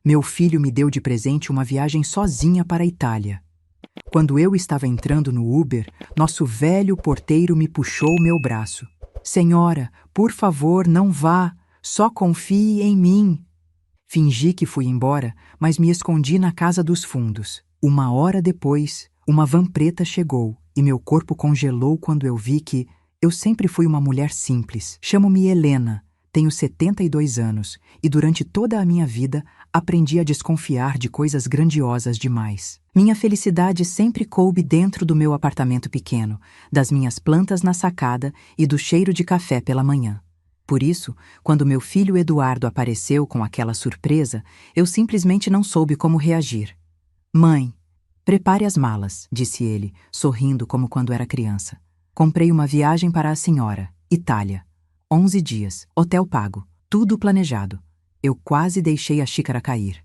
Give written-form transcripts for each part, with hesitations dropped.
Meu filho me deu de presente uma viagem sozinha para a Itália. Quando eu estava entrando no Uber, nosso velho porteiro me puxou meu braço. Senhora, por favor, não vá. Só confie em mim. Fingi que fui embora, mas me escondi na casa dos fundos. 1 hora depois, uma van preta chegou e meu corpo congelou quando eu vi que eu sempre fui uma mulher simples. Chamo-me Helena, tenho 72 anos e durante toda a minha vida aprendi a desconfiar de coisas grandiosas demais. Minha felicidade sempre coube dentro do meu apartamento pequeno, das minhas plantas na sacada e do cheiro de café pela manhã. Por isso, quando meu filho Eduardo apareceu com aquela surpresa, eu simplesmente não soube como reagir. Mãe, prepare as malas, disse ele, sorrindo como quando era criança. Comprei uma viagem para a senhora, Itália. 11 dias, hotel pago, tudo planejado. Eu quase deixei a xícara cair.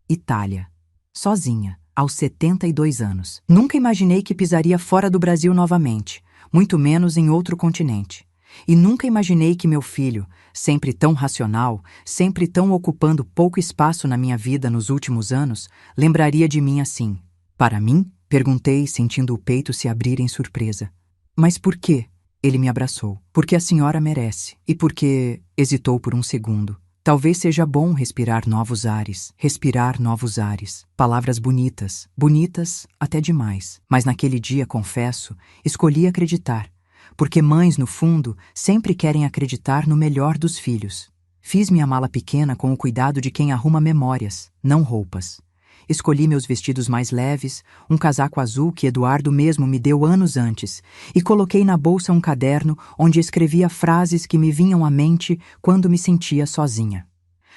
Itália. Sozinha, aos 72 anos. Nunca imaginei que pisaria fora do Brasil novamente, muito menos em outro continente. E nunca imaginei que meu filho, sempre tão racional, sempre tão ocupando pouco espaço na minha vida nos últimos anos, lembraria de mim assim. Para mim? Perguntei, sentindo o peito se abrir em surpresa. Mas por quê? Ele me abraçou. Porque a senhora merece. E porque hesitou por um segundo. Talvez seja bom respirar novos ares. Respirar novos ares. Palavras bonitas. Bonitas até demais. Mas naquele dia, confesso, escolhi acreditar. Porque mães, no fundo, sempre querem acreditar no melhor dos filhos. Fiz minha mala pequena com o cuidado de quem arruma memórias, não roupas. Escolhi meus vestidos mais leves, um casaco azul que Eduardo mesmo me deu anos antes, e coloquei na bolsa um caderno onde escrevia frases que me vinham à mente quando me sentia sozinha.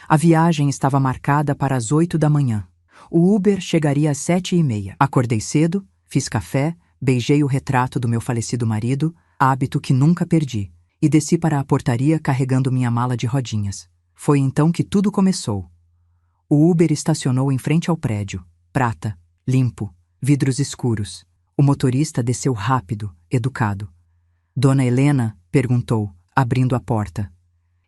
A viagem estava marcada para as 8 da manhã. O Uber chegaria às 7h30. Acordei cedo, fiz café, beijei o retrato do meu falecido marido, hábito que nunca perdi, e desci para a portaria carregando minha mala de rodinhas. Foi então que tudo começou. O Uber estacionou em frente ao prédio, prata, limpo, vidros escuros. O motorista desceu rápido, educado. Dona Helena? Perguntou, abrindo a porta.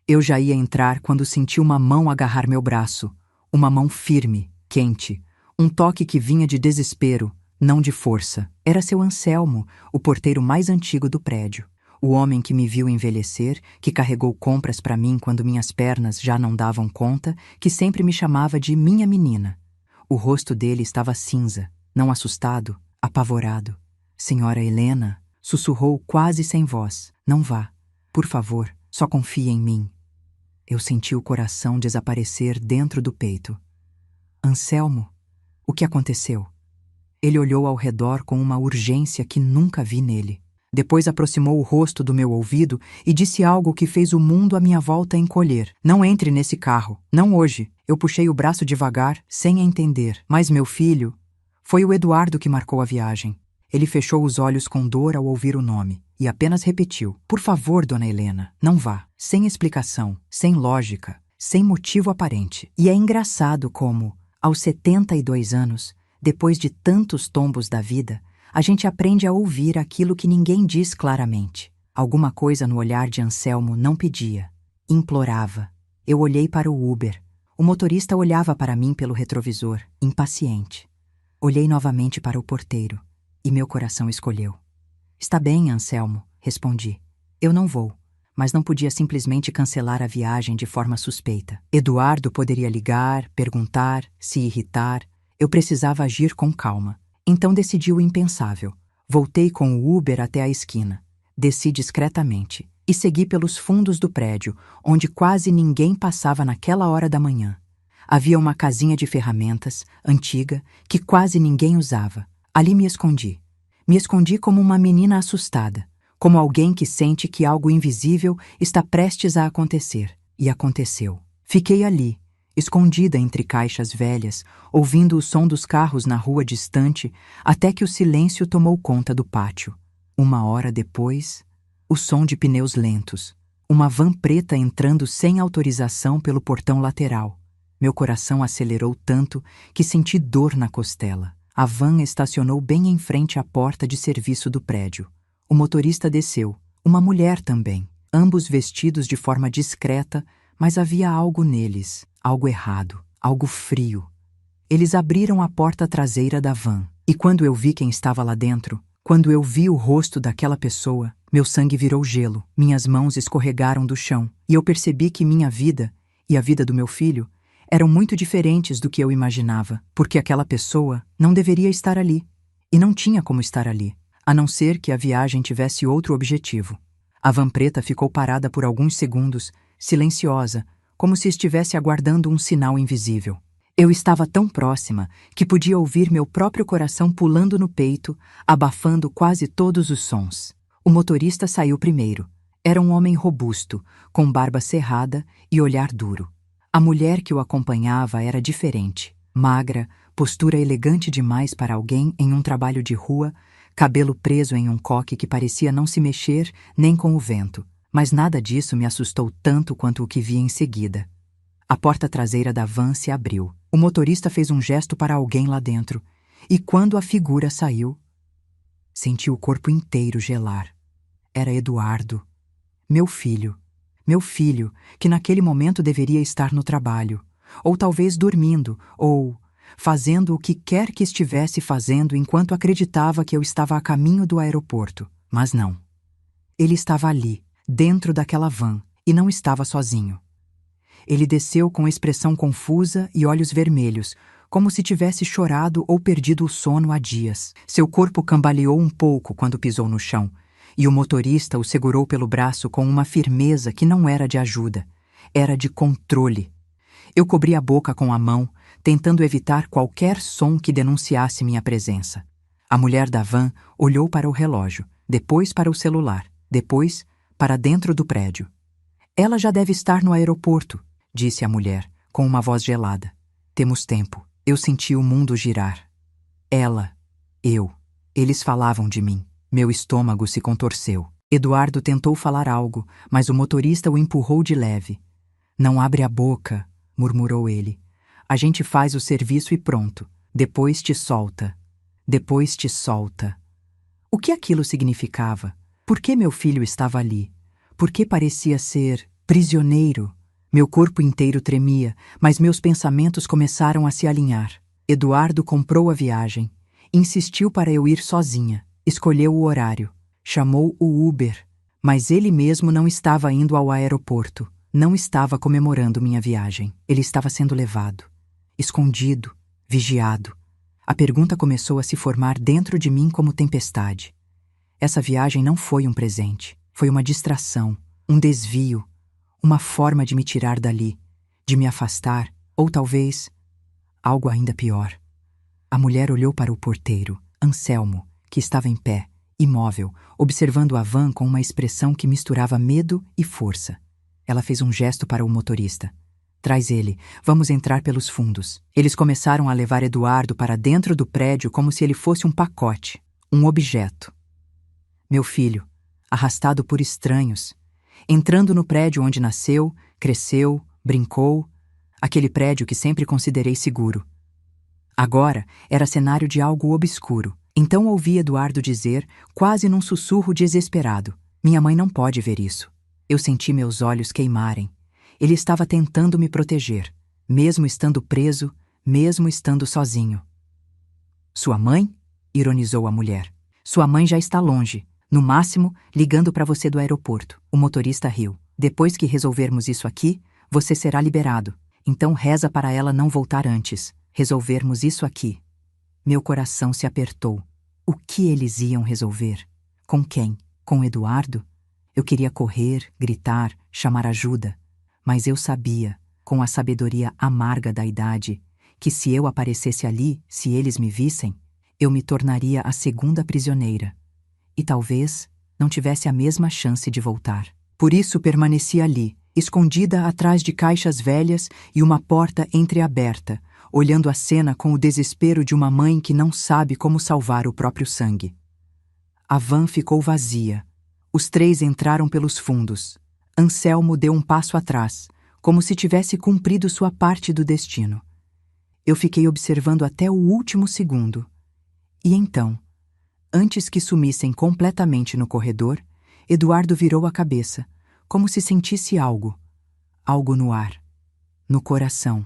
Eu já ia entrar quando senti uma mão agarrar meu braço, uma mão firme, quente, um toque que vinha de desespero, não de força. Era seu Anselmo, o porteiro mais antigo do prédio. O homem que me viu envelhecer, que carregou compras para mim quando minhas pernas já não davam conta, que sempre me chamava de minha menina. O rosto dele estava cinza, não assustado, apavorado. Senhora Helena, sussurrou quase sem voz. Não vá. Por favor, só confie em mim. Eu senti o coração desaparecer dentro do peito. Anselmo, o que aconteceu? Ele olhou ao redor com uma urgência que nunca vi nele. Depois aproximou o rosto do meu ouvido e disse algo que fez o mundo à minha volta encolher. Não entre nesse carro. Não hoje. Eu puxei o braço devagar, sem entender. Mas meu filho... Foi o Eduardo que marcou a viagem. Ele fechou os olhos com dor ao ouvir o nome e apenas repetiu. Por favor, dona Helena, não vá. Sem explicação, sem lógica, sem motivo aparente. E é engraçado como, aos 72 anos, depois de tantos tombos da vida, a gente aprende a ouvir aquilo que ninguém diz claramente. Alguma coisa no olhar de Anselmo não pedia, implorava. Eu olhei para o Uber. O motorista olhava para mim pelo retrovisor, impaciente. Olhei novamente para o porteiro, e meu coração escolheu. Está bem, Anselmo, respondi. Eu não vou, mas não podia simplesmente cancelar a viagem de forma suspeita. Eduardo poderia ligar, perguntar, se irritar. Eu precisava agir com calma. Então decidi o impensável. Voltei com o Uber até a esquina. Desci discretamente e segui pelos fundos do prédio, onde quase ninguém passava naquela hora da manhã. Havia uma casinha de ferramentas, antiga, que quase ninguém usava. Ali me escondi. Me escondi como uma menina assustada, como alguém que sente que algo invisível está prestes a acontecer. E aconteceu. Fiquei ali, escondida entre caixas velhas, ouvindo o som dos carros na rua distante, até que o silêncio tomou conta do pátio. 1 hora depois, o som de pneus lentos. Uma van preta entrando sem autorização pelo portão lateral. Meu coração acelerou tanto que senti dor na costela. A van estacionou bem em frente à porta de serviço do prédio. O motorista desceu, uma mulher também, ambos vestidos de forma discreta, mas havia algo neles, algo errado, algo frio. Eles abriram a porta traseira da van, e quando eu vi quem estava lá dentro, quando eu vi o rosto daquela pessoa, meu sangue virou gelo, minhas mãos escorregaram do chão, e eu percebi que minha vida, e a vida do meu filho, eram muito diferentes do que eu imaginava, porque aquela pessoa não deveria estar ali, e não tinha como estar ali, a não ser que a viagem tivesse outro objetivo. A van preta ficou parada por alguns segundos, silenciosa, como se estivesse aguardando um sinal invisível. Eu estava tão próxima que podia ouvir meu próprio coração pulando no peito, abafando quase todos os sons. O motorista saiu primeiro. Era um homem robusto, com barba cerrada e olhar duro. A mulher que o acompanhava era diferente, magra, postura elegante demais para alguém em um trabalho de rua, cabelo preso em um coque que parecia não se mexer nem com o vento. Mas nada disso me assustou tanto quanto o que vi em seguida. A porta traseira da van se abriu. O motorista fez um gesto para alguém lá dentro, e quando a figura saiu, senti o corpo inteiro gelar. Era Eduardo, meu filho, que naquele momento deveria estar no trabalho, ou talvez dormindo, ou fazendo o que quer que estivesse fazendo enquanto acreditava que eu estava a caminho do aeroporto. Mas não. Ele estava ali, dentro daquela van, e não estava sozinho. Ele desceu com expressão confusa e olhos vermelhos, como se tivesse chorado ou perdido o sono há dias. Seu corpo cambaleou um pouco quando pisou no chão, e o motorista o segurou pelo braço com uma firmeza que não era de ajuda, era de controle. Eu cobri a boca com a mão, tentando evitar qualquer som que denunciasse minha presença. A mulher da van olhou para o relógio, depois para o celular, depois para dentro do prédio. Ela já deve estar no aeroporto, disse a mulher, com uma voz gelada. Temos tempo. Eu senti o mundo girar. Ela, eu. Eles falavam de mim. Meu estômago se contorceu. Eduardo tentou falar algo, mas o motorista o empurrou de leve. Não abre a boca, murmurou ele. A gente faz o serviço e pronto. Depois te solta. Depois te solta. O que aquilo significava? Por que meu filho estava ali? Por que parecia ser prisioneiro? Meu corpo inteiro tremia, mas meus pensamentos começaram a se alinhar. Eduardo comprou a viagem. Insistiu para eu ir sozinha. Escolheu o horário. Chamou o Uber. Mas ele mesmo não estava indo ao aeroporto. Não estava comemorando minha viagem. Ele estava sendo levado. Escondido. Vigiado. A pergunta começou a se formar dentro de mim como tempestade. Essa viagem não foi um presente. Foi uma distração. Um desvio. Uma forma de me tirar dali, de me afastar, ou talvez algo ainda pior. A mulher olhou para o porteiro, Anselmo, que estava em pé, imóvel, observando a van com uma expressão que misturava medo e força. Ela fez um gesto para o motorista. Traz ele, vamos entrar pelos fundos. Eles começaram a levar Eduardo para dentro do prédio como se ele fosse um pacote, um objeto. Meu filho, arrastado por estranhos, entrando no prédio onde nasceu, cresceu, brincou, aquele prédio que sempre considerei seguro. Agora era cenário de algo obscuro. Então ouvi Eduardo dizer, quase num sussurro desesperado: minha mãe não pode ver isso. Eu senti meus olhos queimarem. Ele estava tentando me proteger, mesmo estando preso, mesmo estando sozinho. Sua mãe? Ironizou a mulher. Sua mãe já está longe. No máximo, ligando para você do aeroporto. O motorista riu. Depois que resolvermos isso aqui, você será liberado. Então reza para ela não voltar antes. Resolvermos isso aqui. Meu coração se apertou. O que eles iam resolver? Com quem? Com Eduardo? Eu queria correr, gritar, chamar ajuda. Mas eu sabia, com a sabedoria amarga da idade, que se eu aparecesse ali, se eles me vissem, eu me tornaria a segunda prisioneira. E talvez não tivesse a mesma chance de voltar. Por isso permaneci ali, escondida atrás de caixas velhas e uma porta entreaberta, olhando a cena com o desespero de uma mãe que não sabe como salvar o próprio sangue. A van ficou vazia. Os três entraram pelos fundos. Anselmo deu um passo atrás, como se tivesse cumprido sua parte do destino. Eu fiquei observando até o último segundo. E então, antes que sumissem completamente no corredor, Eduardo virou a cabeça, como se sentisse algo. Algo no ar, no coração.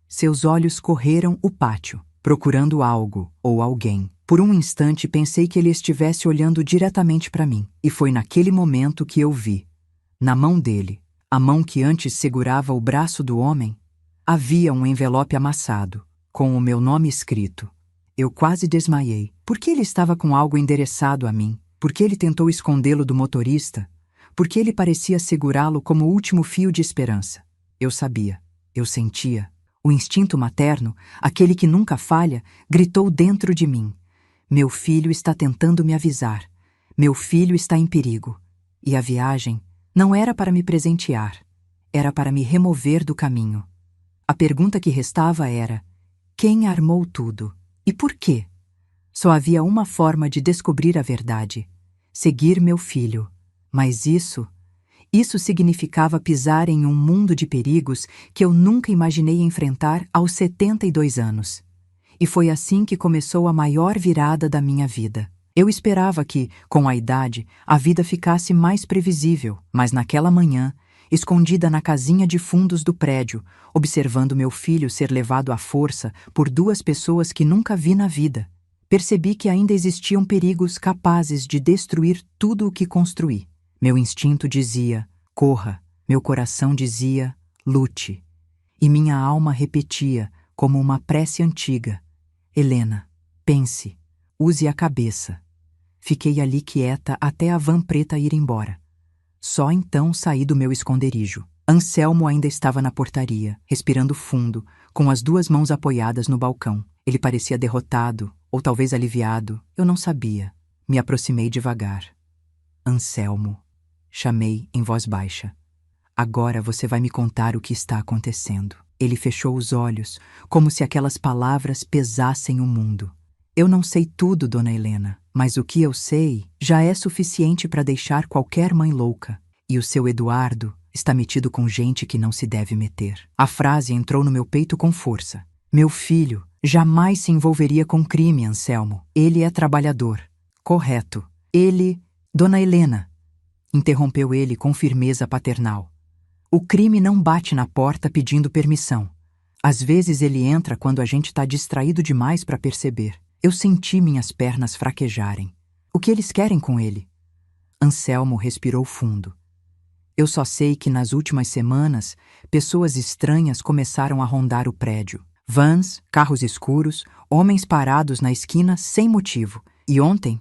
Seus olhos correram o pátio, procurando algo ou alguém. Por um instante pensei que ele estivesse olhando diretamente para mim, e foi naquele momento que eu vi. Na mão dele, a mão que antes segurava o braço do homem, havia um envelope amassado, com o meu nome escrito. Eu quase desmaiei. Por que ele estava com algo endereçado a mim? Por que ele tentou escondê-lo do motorista? Por que ele parecia segurá-lo como o último fio de esperança? Eu sabia, eu sentia. O instinto materno, aquele que nunca falha, gritou dentro de mim. Meu filho está tentando me avisar. Meu filho está em perigo. E a viagem não era para me presentear. Era para me remover do caminho. A pergunta que restava era: quem armou tudo? E por quê? Só havia uma forma de descobrir a verdade: seguir meu filho. Mas isso significava pisar em um mundo de perigos que eu nunca imaginei enfrentar aos 72 anos. E foi assim que começou a maior virada da minha vida. Eu esperava que, com a idade, a vida ficasse mais previsível, mas naquela manhã, escondida na casinha de fundos do prédio, observando meu filho ser levado à força por duas pessoas que nunca vi na vida, percebi que ainda existiam perigos capazes de destruir tudo o que construí. Meu instinto dizia: corra. Meu coração dizia: lute. E minha alma repetia, como uma prece antiga: Helena, pense, use a cabeça. Fiquei ali quieta até a van preta ir embora. Só então saí do meu esconderijo. Anselmo ainda estava na portaria, respirando fundo, com as duas mãos apoiadas no balcão. Ele parecia derrotado, ou talvez aliviado, eu não sabia. Me aproximei devagar. Anselmo, chamei em voz baixa. Agora você vai me contar o que está acontecendo. Ele fechou os olhos, como se aquelas palavras pesassem o mundo. Eu não sei tudo, dona Helena, mas o que eu sei já é suficiente para deixar qualquer mãe louca. E o seu Eduardo está metido com gente que não se deve meter. A frase entrou no meu peito com força. Meu filho jamais se envolveria com crime, Anselmo. Ele é trabalhador. Correto. Ele... Dona Helena, interrompeu ele com firmeza paternal. O crime não bate na porta pedindo permissão. Às vezes ele entra quando a gente está distraído demais para perceber. Eu senti minhas pernas fraquejarem. O que eles querem com ele? Anselmo respirou fundo. Eu só sei que nas últimas semanas, pessoas estranhas começaram a rondar o prédio. Vans, carros escuros, homens parados na esquina sem motivo. E ontem,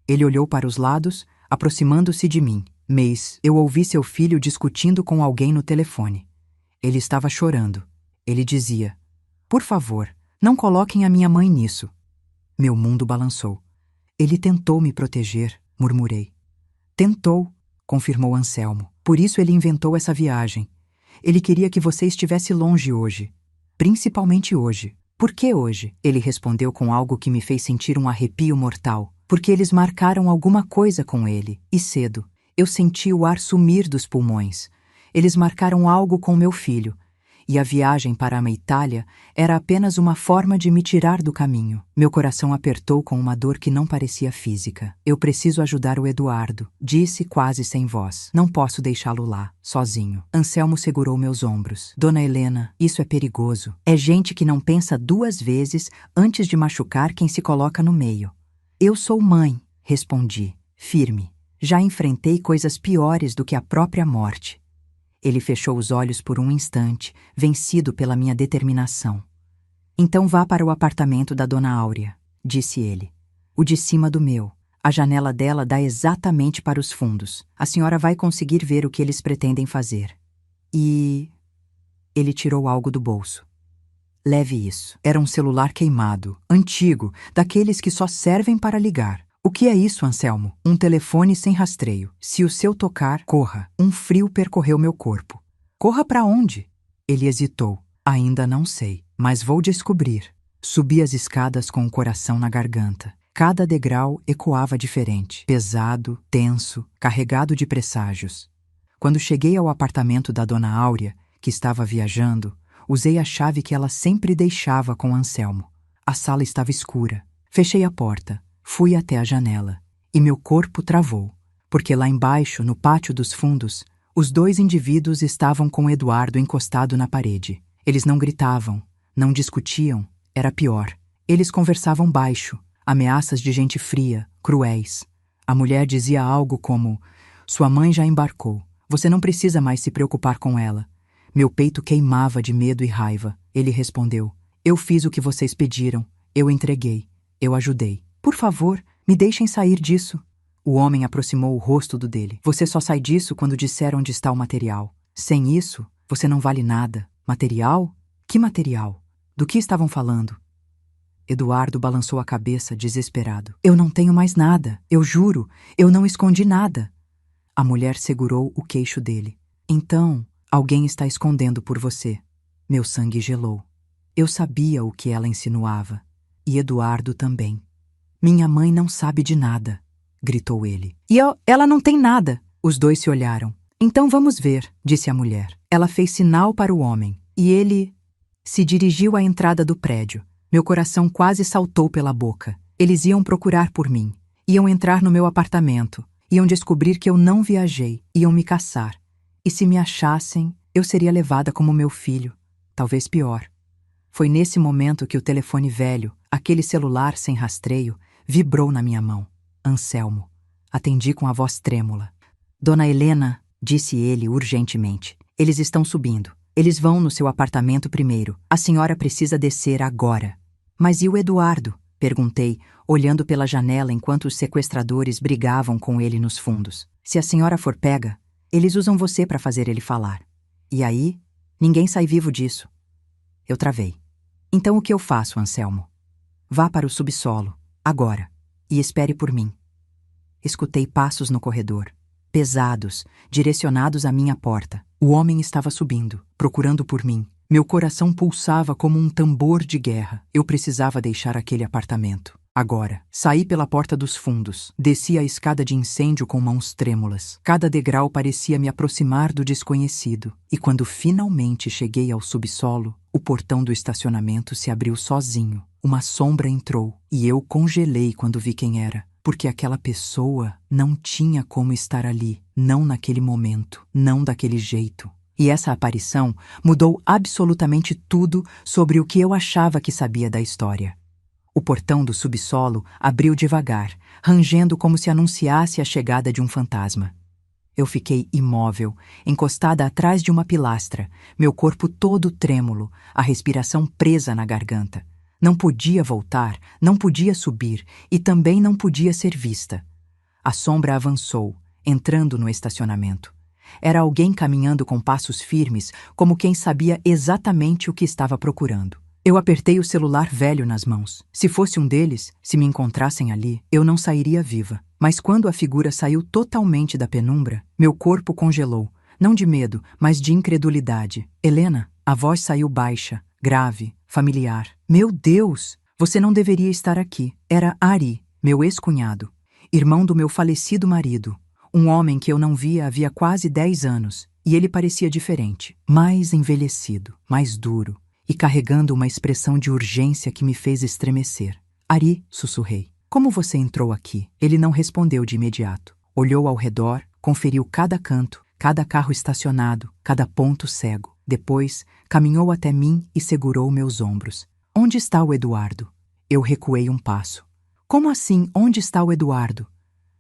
ele olhou para os lados, aproximando-se de mim. Mas eu ouvi seu filho discutindo com alguém no telefone. Ele estava chorando. Ele dizia: por favor, não coloquem a minha mãe nisso. Meu mundo balançou. Ele tentou me proteger, murmurei. Tentou, confirmou Anselmo. Por isso ele inventou essa viagem. Ele queria que você estivesse longe hoje. Principalmente hoje. Por que hoje? Ele respondeu com algo que me fez sentir um arrepio mortal. Porque eles marcaram alguma coisa com ele, e cedo. Eu senti o ar sumir dos pulmões. Eles marcaram algo com meu filho. E a viagem para a Itália era apenas uma forma de me tirar do caminho. Meu coração apertou com uma dor que não parecia física. Eu preciso ajudar o Eduardo, disse quase sem voz. Não posso deixá-lo lá, sozinho. Anselmo segurou meus ombros. Dona Helena, isso é perigoso. É gente que não pensa duas vezes antes de machucar quem se coloca no meio. Eu sou mãe, respondi, firme. Já enfrentei coisas piores do que a própria morte. Ele fechou os olhos por um instante, vencido pela minha determinação. Então vá para o apartamento da Dona Áurea, disse ele. O de cima do meu. A janela dela dá exatamente para os fundos. A senhora vai conseguir ver o que eles pretendem fazer. E... Ele tirou algo do bolso. Leve isso. Era um celular queimado, antigo, daqueles que só servem para ligar. O que é isso, Anselmo? Um telefone sem rastreio. Se o seu tocar, corra. Um frio percorreu meu corpo. Corra para onde? Ele hesitou. Ainda não sei, mas vou descobrir. Subi as escadas com o coração na garganta. Cada degrau ecoava diferente, pesado, tenso, carregado de presságios. Quando cheguei ao apartamento da Dona Áurea, que estava viajando, usei a chave que ela sempre deixava com Anselmo. A sala estava escura. Fechei a porta. Fui até a janela, e meu corpo travou, porque lá embaixo, no pátio dos fundos, os dois indivíduos estavam com Eduardo encostado na parede. Eles não gritavam, Não discutiam, era pior. Eles conversavam baixo, ameaças de gente fria, cruéis. A mulher dizia algo como: "Sua mãe já embarcou. Você não precisa mais se preocupar com ela." Meu peito queimava de medo e raiva. Ele respondeu: "Eu fiz o que vocês pediram. Eu entreguei. Eu ajudei. Por favor, me deixem sair disso." O homem aproximou o rosto do dele. "Você só sai disso quando disser onde está o material. Sem isso, você não vale nada." "Material? Que material? Do que estavam falando?" Eduardo balançou a cabeça, desesperado. "Eu não tenho mais nada. Eu juro. Eu não escondi nada." A mulher segurou o queixo dele. "Então, alguém está escondendo por você." Meu sangue gelou. Eu sabia o que ela insinuava. E Eduardo também. "Minha mãe não sabe de nada", gritou ele. Ela não tem nada." Os dois se olharam. "Então vamos ver", disse a mulher. Ela fez sinal para o homem, e ele se dirigiu à entrada do prédio. Meu coração quase saltou pela boca. Eles iam procurar por mim. Iam entrar no meu apartamento. Iam descobrir que eu não viajei. Iam me caçar. E se me achassem, eu seria levada como meu filho. Talvez pior. Foi nesse momento que o telefone velho, aquele celular sem rastreio, vibrou na minha mão. Anselmo. Atendi com a voz trêmula. "Dona Helena", disse ele urgentemente. "Eles estão subindo. Eles vão no seu apartamento primeiro. A senhora precisa descer agora." "Mas e o Eduardo?" perguntei, olhando pela janela enquanto os sequestradores brigavam com ele nos fundos. "Se a senhora for pega, eles usam você para fazer ele falar. E aí, ninguém sai vivo disso." Eu travei. "Então o que eu faço, Anselmo?" "Vá para o subsolo, agora, e espere por mim." Escutei passos no corredor, pesados, direcionados à minha porta. O homem estava subindo, procurando por mim. Meu coração pulsava como um tambor de guerra. Eu precisava deixar aquele apartamento. Agora, saí pela porta dos fundos. Desci a escada de incêndio com mãos trêmulas. Cada degrau parecia me aproximar do desconhecido. E quando finalmente cheguei ao subsolo, o portão do estacionamento se abriu sozinho. Uma sombra entrou, e eu congelei quando vi quem era. Porque aquela pessoa não tinha como estar ali. Não naquele momento. Não daquele jeito. E essa aparição mudou absolutamente tudo sobre o que eu achava que sabia da história. O portão do subsolo abriu devagar, rangendo como se anunciasse a chegada de um fantasma. Eu fiquei imóvel, encostada atrás de uma pilastra, meu corpo todo trêmulo, a respiração presa na garganta. Não podia voltar, não podia subir e também não podia ser vista. A sombra avançou, entrando no estacionamento. Era alguém caminhando com passos firmes, como quem sabia exatamente o que estava procurando. Eu apertei o celular velho nas mãos. Se fosse um deles, se me encontrassem ali, eu não sairia viva. Mas quando a figura saiu totalmente da penumbra, meu corpo congelou, não de medo, mas de incredulidade. "Helena", a voz saiu baixa, grave, familiar. "Meu Deus, você não deveria estar aqui." Era Ari, meu ex-cunhado, irmão do meu falecido marido. Um homem que eu não via havia quase 10 anos, e ele parecia diferente, mais envelhecido, mais duro, e carregando uma expressão de urgência que me fez estremecer. "Ari", sussurrei, "como você entrou aqui?" Ele não respondeu de imediato. Olhou ao redor, conferiu cada canto, cada carro estacionado, cada ponto cego. Depois, caminhou até mim e segurou meus ombros. "Onde está o Eduardo?" Eu recuei um passo. "Como assim, onde está o Eduardo?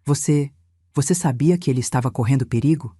Você sabia que ele estava correndo perigo?"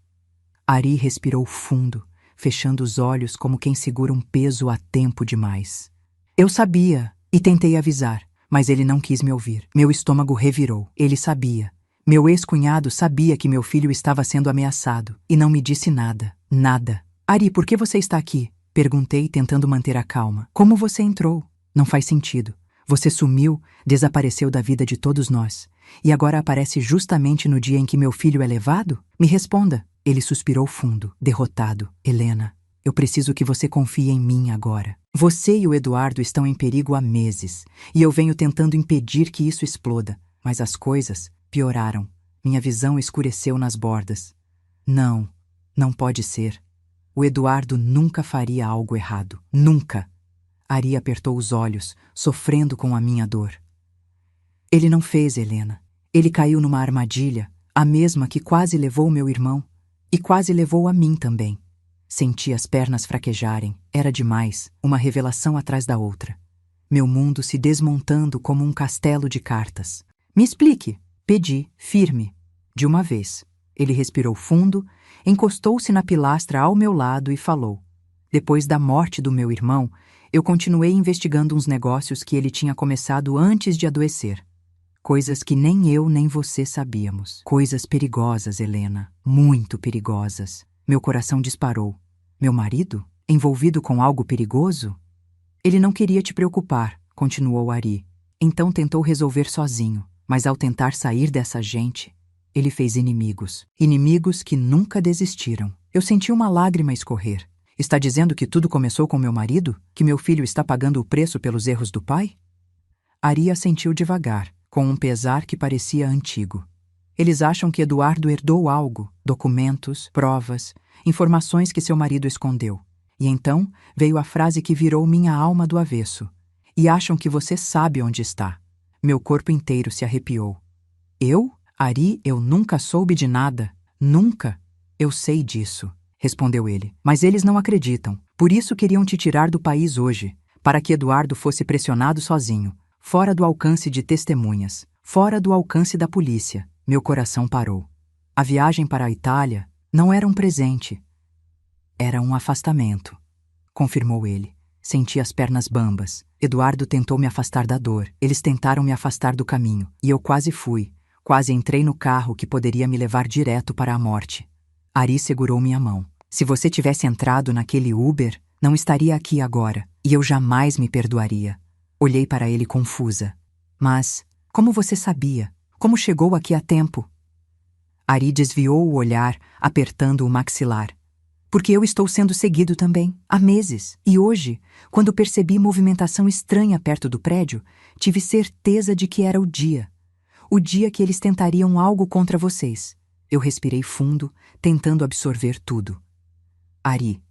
Ari respirou fundo, fechando os olhos como quem segura um peso há tempo demais. "Eu sabia, e tentei avisar, mas ele não quis me ouvir." Meu estômago revirou. Ele sabia. Meu ex-cunhado sabia que meu filho estava sendo ameaçado, e não me disse nada. Nada. "Ari, por que você está aqui?" perguntei, tentando manter a calma. "Como você entrou? Não faz sentido. Você sumiu, desapareceu da vida de todos nós. E agora aparece justamente no dia em que meu filho é levado? Me responda." Ele suspirou fundo, derrotado. "Helena, eu preciso que você confie em mim agora. Você e o Eduardo estão em perigo há meses, e eu venho tentando impedir que isso exploda. Mas as coisas pioraram. Minha visão escureceu nas bordas. Não, não pode ser. O Eduardo nunca faria algo errado. Nunca." Ari apertou os olhos, sofrendo com a minha dor. "Ele não fez, Helena. Ele caiu numa armadilha, a mesma que quase levou meu irmão. E quase levou a mim também. Senti as pernas fraquejarem. Era demais, uma revelação atrás da outra. Meu mundo se desmontando como um castelo de cartas. Me explique, pedi, firme. De uma vez. Ele respirou fundo, encostou-se na pilastra ao meu lado e falou. Depois da morte do meu irmão, eu continuei investigando uns negócios que ele tinha começado antes de adoecer. Coisas que nem eu nem você sabíamos. Coisas perigosas, Helena. Muito perigosas. Meu coração disparou. Meu marido? Envolvido com algo perigoso? Ele não queria te preocupar, continuou Ari. Então tentou resolver sozinho, mas ao tentar sair dessa gente, ele fez inimigos. Inimigos que nunca desistiram. Eu senti uma lágrima escorrer. Está dizendo que tudo começou com meu marido? Que meu filho está pagando o preço pelos erros do pai? Ari assentiu devagar, com um pesar que parecia antigo. Eles acham que Eduardo herdou algo, documentos, provas, informações que seu marido escondeu. E então veio a frase que virou minha alma do avesso. E acham que você sabe onde está. Meu corpo inteiro se arrepiou. Eu? Ari, eu nunca soube de nada. Nunca. Eu sei disso, respondeu ele. Mas eles não acreditam. Por isso queriam te tirar do país hoje, para que Eduardo fosse pressionado sozinho, fora do alcance de testemunhas, fora do alcance da polícia. Meu coração parou. A viagem para a Itália não era um presente. Era um afastamento, confirmou ele. Senti as pernas bambas. Eduardo tentou me afastar da dor. Eles tentaram me afastar do caminho. E eu quase fui. Quase entrei no carro que poderia me levar direto para a morte. Ari segurou minha mão. Se você tivesse entrado naquele Uber, não estaria aqui agora. E eu jamais me perdoaria. Olhei para ele confusa. Mas, como você sabia? Como chegou aqui a tempo? Ari desviou o olhar, apertando o maxilar. Porque eu estou sendo seguido também, há meses. E hoje, quando percebi movimentação estranha perto do prédio, tive certeza de que era o dia. O dia que eles tentariam algo contra vocês. Eu respirei fundo, tentando absorver tudo. Ari,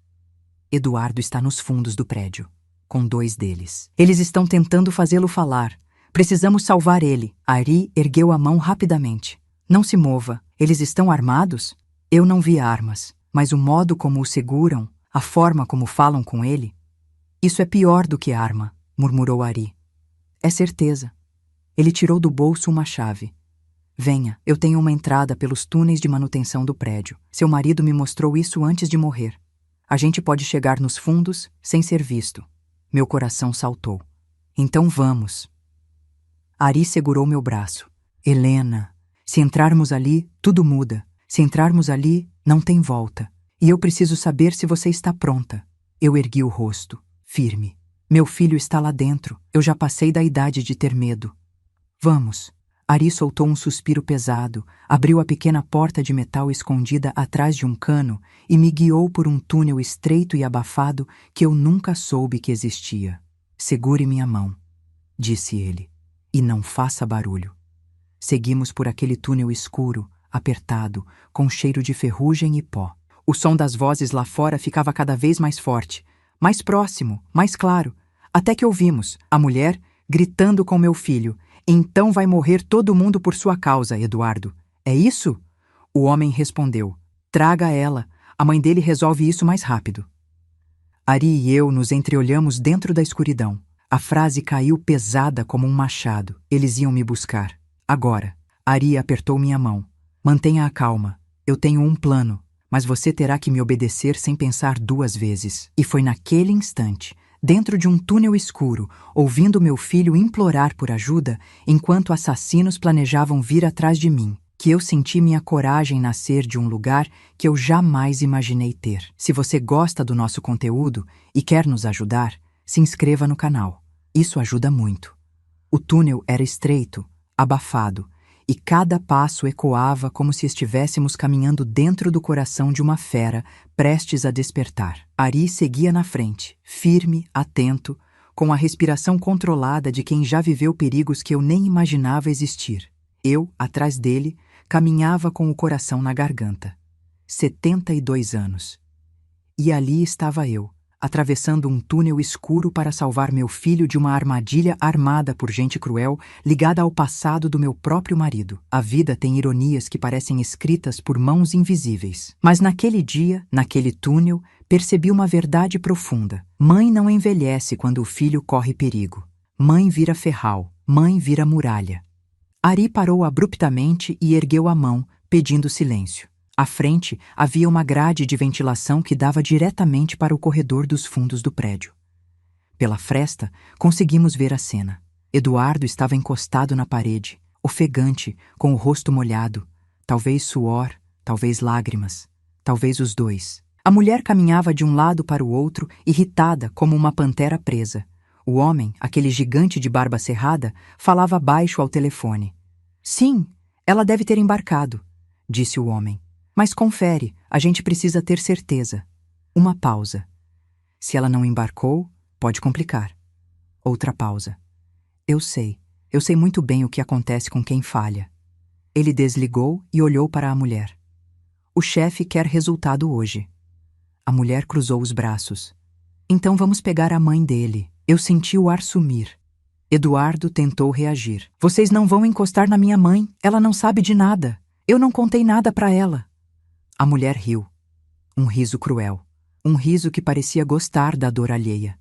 Eduardo está nos fundos do prédio, com 2 deles. Eles estão tentando fazê-lo falar. Precisamos salvar ele. Ari ergueu a mão rapidamente. Não se mova. Eles estão armados? Eu não vi armas, mas o modo como o seguram, a forma como falam com ele. Isso é pior do que arma, murmurou Ari. É certeza. Ele tirou do bolso uma chave. Venha, eu tenho uma entrada pelos túneis de manutenção do prédio. Seu marido me mostrou isso antes de morrer. A gente pode chegar nos fundos sem ser visto. Meu coração saltou. Então vamos. Ari segurou meu braço. Helena, se entrarmos ali, tudo muda. Se entrarmos ali, não tem volta. E eu preciso saber se você está pronta. Eu ergui o rosto, firme. Meu filho está lá dentro. Eu já passei da idade de ter medo. Vamos. Ari soltou um suspiro pesado, abriu a pequena porta de metal escondida atrás de um cano e me guiou por um túnel estreito e abafado que eu nunca soube que existia. Segure minha mão, disse ele, e não faça barulho. Seguimos por aquele túnel escuro, apertado, com cheiro de ferrugem e pó. O som das vozes lá fora ficava cada vez mais forte, mais próximo, mais claro, até que ouvimos a mulher gritando com meu filho. Então vai morrer todo mundo por sua causa, Eduardo. É isso? O homem respondeu. Traga ela. A mãe dele resolve isso mais rápido. Ari e eu nos entreolhamos dentro da escuridão. A frase caiu pesada como um machado. Eles iam me buscar. Agora. Ari apertou minha mão. Mantenha a calma. Eu tenho um plano, mas você terá que me obedecer sem pensar 2 vezes. E foi naquele instante, dentro de um túnel escuro, ouvindo meu filho implorar por ajuda, enquanto assassinos planejavam vir atrás de mim, que eu senti minha coragem nascer de um lugar que eu jamais imaginei ter. Se você gosta do nosso conteúdo e quer nos ajudar, se inscreva no canal. Isso ajuda muito. O túnel era estreito, abafado, e cada passo ecoava como se estivéssemos caminhando dentro do coração de uma fera prestes a despertar. Ari seguia na frente, firme, atento, com a respiração controlada de quem já viveu perigos que eu nem imaginava existir. Eu, atrás dele, caminhava com o coração na garganta. 72 anos. E ali estava eu, atravessando um túnel escuro para salvar meu filho de uma armadilha armada por gente cruel ligada ao passado do meu próprio marido. A vida tem ironias que parecem escritas por mãos invisíveis. Mas naquele dia, naquele túnel, percebi uma verdade profunda. Mãe não envelhece quando o filho corre perigo. Mãe vira ferral, mãe vira muralha. Ari parou abruptamente e ergueu a mão, pedindo silêncio. À frente havia uma grade de ventilação que dava diretamente para o corredor dos fundos do prédio. Pela fresta, conseguimos ver a cena. Eduardo estava encostado na parede, ofegante, com o rosto molhado. Talvez suor, talvez lágrimas, talvez os dois. A mulher caminhava de um lado para o outro, irritada como uma pantera presa. O homem, aquele gigante de barba cerrada, falava baixo ao telefone. Sim, ela deve ter embarcado, disse o homem. Mas confere, a gente precisa ter certeza. Uma pausa. Se ela não embarcou, pode complicar. Outra pausa. Eu sei muito bem o que acontece com quem falha. Ele desligou e olhou para a mulher. O chefe quer resultado hoje. A mulher cruzou os braços. Então vamos pegar a mãe dele. Eu senti o ar sumir. Eduardo tentou reagir. Vocês não vão encostar na minha mãe. Ela não sabe de nada. Eu não contei nada para ela. A mulher riu. Um riso cruel. Um riso que parecia gostar da dor alheia.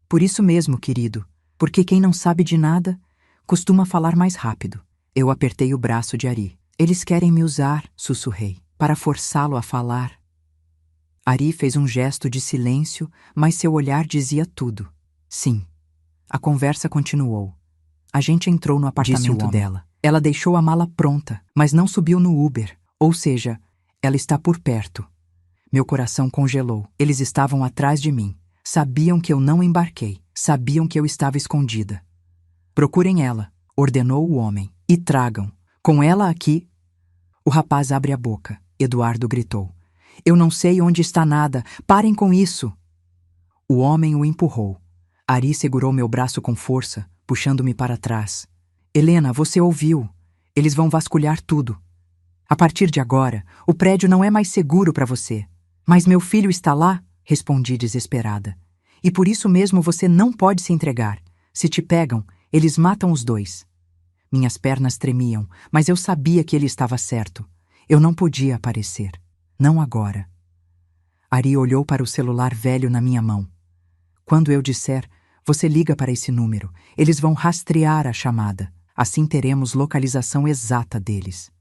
Por isso mesmo, querido, porque quem não sabe de nada costuma falar mais rápido. Eu apertei o braço de Ari. Eles querem me usar, sussurrei, para forçá-lo a falar. Ari fez um gesto de silêncio, mas seu olhar dizia tudo. Sim. A conversa continuou. A gente entrou no apartamento dela. Ela deixou a mala pronta, mas não subiu no Uber. Ou seja, ela está por perto. Meu coração congelou. Eles estavam atrás de mim. Sabiam que eu não embarquei. Sabiam que eu estava escondida. Procurem ela, ordenou o homem. E tragam. Com ela aqui... O rapaz abre a boca. Eduardo gritou. Eu não sei onde está nada. Parem com isso. O homem o empurrou. Ari segurou meu braço com força, puxando-me para trás. Helena, você ouviu. Eles vão vasculhar tudo. A partir de agora, o prédio não é mais seguro para você. Mas meu filho está lá, respondi desesperada. E por isso mesmo você não pode se entregar. Se te pegam, eles matam os dois. Minhas pernas tremiam, mas eu sabia que ele estava certo. Eu não podia aparecer. Não agora. Ari olhou para o celular velho na minha mão. Quando eu disser, você liga para esse número. Eles vão rastrear a chamada. Assim teremos localização exata deles.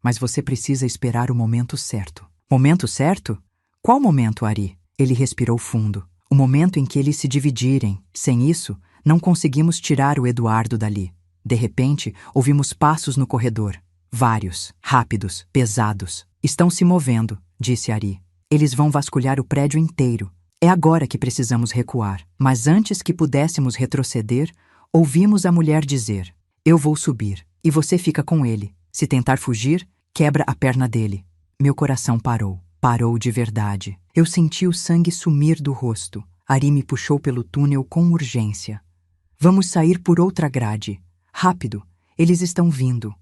Mas você precisa esperar o momento certo. Momento certo? Qual momento, Ari? Ele respirou fundo. O momento em que eles se dividirem. Sem isso, não conseguimos tirar o Eduardo dali. De repente, ouvimos passos no corredor. Vários, rápidos, pesados. Estão se movendo, disse Ari. Eles vão vasculhar o prédio inteiro. É agora que precisamos recuar. Mas antes que pudéssemos retroceder, ouvimos a mulher dizer: Eu vou subir, e você fica com ele. Se tentar fugir, quebra a perna dele. Meu coração parou. Parou de verdade. Eu senti o sangue sumir do rosto. Ari me puxou pelo túnel com urgência. Vamos sair por outra grade. Rápido, eles estão vindo.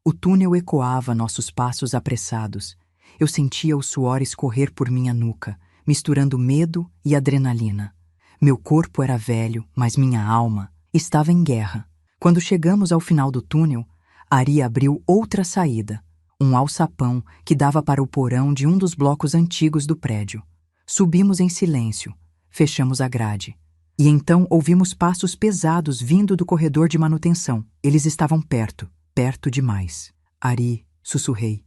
O túnel ecoava nossos passos apressados. Eu sentia o suor escorrer por minha nuca, misturando medo e adrenalina. Meu corpo era velho, mas minha alma estava em guerra. Quando chegamos ao final do túnel, Ari abriu outra saída, um alçapão que dava para o porão de um dos blocos antigos do prédio. Subimos em silêncio, fechamos a grade. E então ouvimos passos pesados vindo do corredor de manutenção. Eles estavam perto, perto demais. Ari, sussurrei.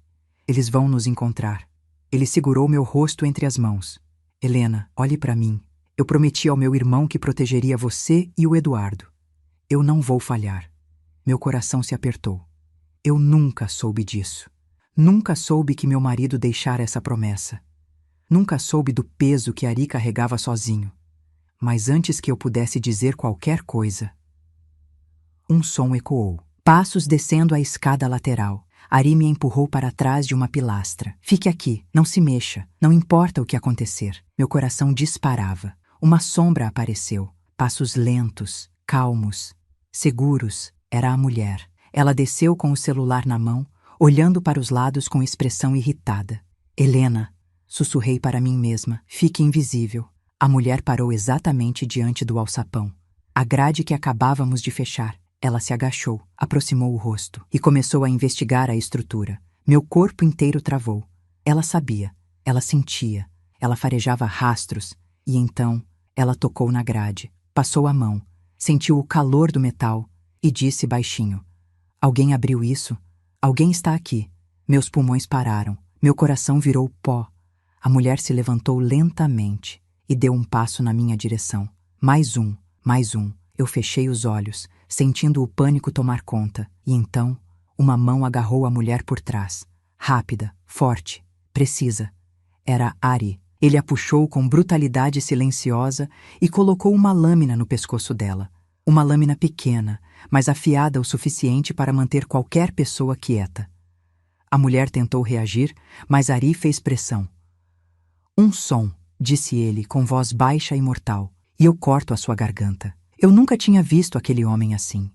Eles vão nos encontrar. Ele segurou meu rosto entre as mãos. Helena, olhe para mim. Eu prometi ao meu irmão que protegeria você e o Eduardo. Eu não vou falhar. Meu coração se apertou. Eu nunca soube disso. Nunca soube que meu marido deixara essa promessa. Nunca soube do peso que Ari carregava sozinho. Mas antes que eu pudesse dizer qualquer coisa, um som ecoou. Passos descendo a escada lateral. Ari me empurrou para trás de uma pilastra. Fique aqui, não se mexa, não importa o que acontecer. Meu coração disparava. Uma sombra apareceu. Passos lentos, calmos, seguros. Era a mulher. Ela desceu com o celular na mão, olhando para os lados com expressão irritada. Helena, sussurrei para mim mesma, fique invisível. A mulher parou exatamente diante do alçapão. A grade que acabávamos de fechar. Ela se agachou, aproximou o rosto e começou a investigar a estrutura. Meu corpo inteiro travou. Ela sabia, ela sentia, Ela farejava rastros, e então ela tocou na grade, passou a mão, sentiu o calor do metal e disse baixinho: "Alguém abriu isso? Alguém está aqui." Meus pulmões pararam, meu coração virou pó. A mulher se levantou lentamente e deu um passo na minha direção. Mais um, mais um. Eu fechei os olhos, sentindo o pânico tomar conta, e então uma mão agarrou a mulher por trás. Rápida, forte, precisa. Era Ari. Ele a puxou com brutalidade silenciosa e colocou uma lâmina no pescoço dela. Uma lâmina pequena, mas afiada o suficiente para manter qualquer pessoa quieta. A mulher tentou reagir, mas Ari fez pressão. "Um som", disse ele com voz baixa e mortal, "e eu corto a sua garganta." Eu nunca tinha visto aquele homem assim.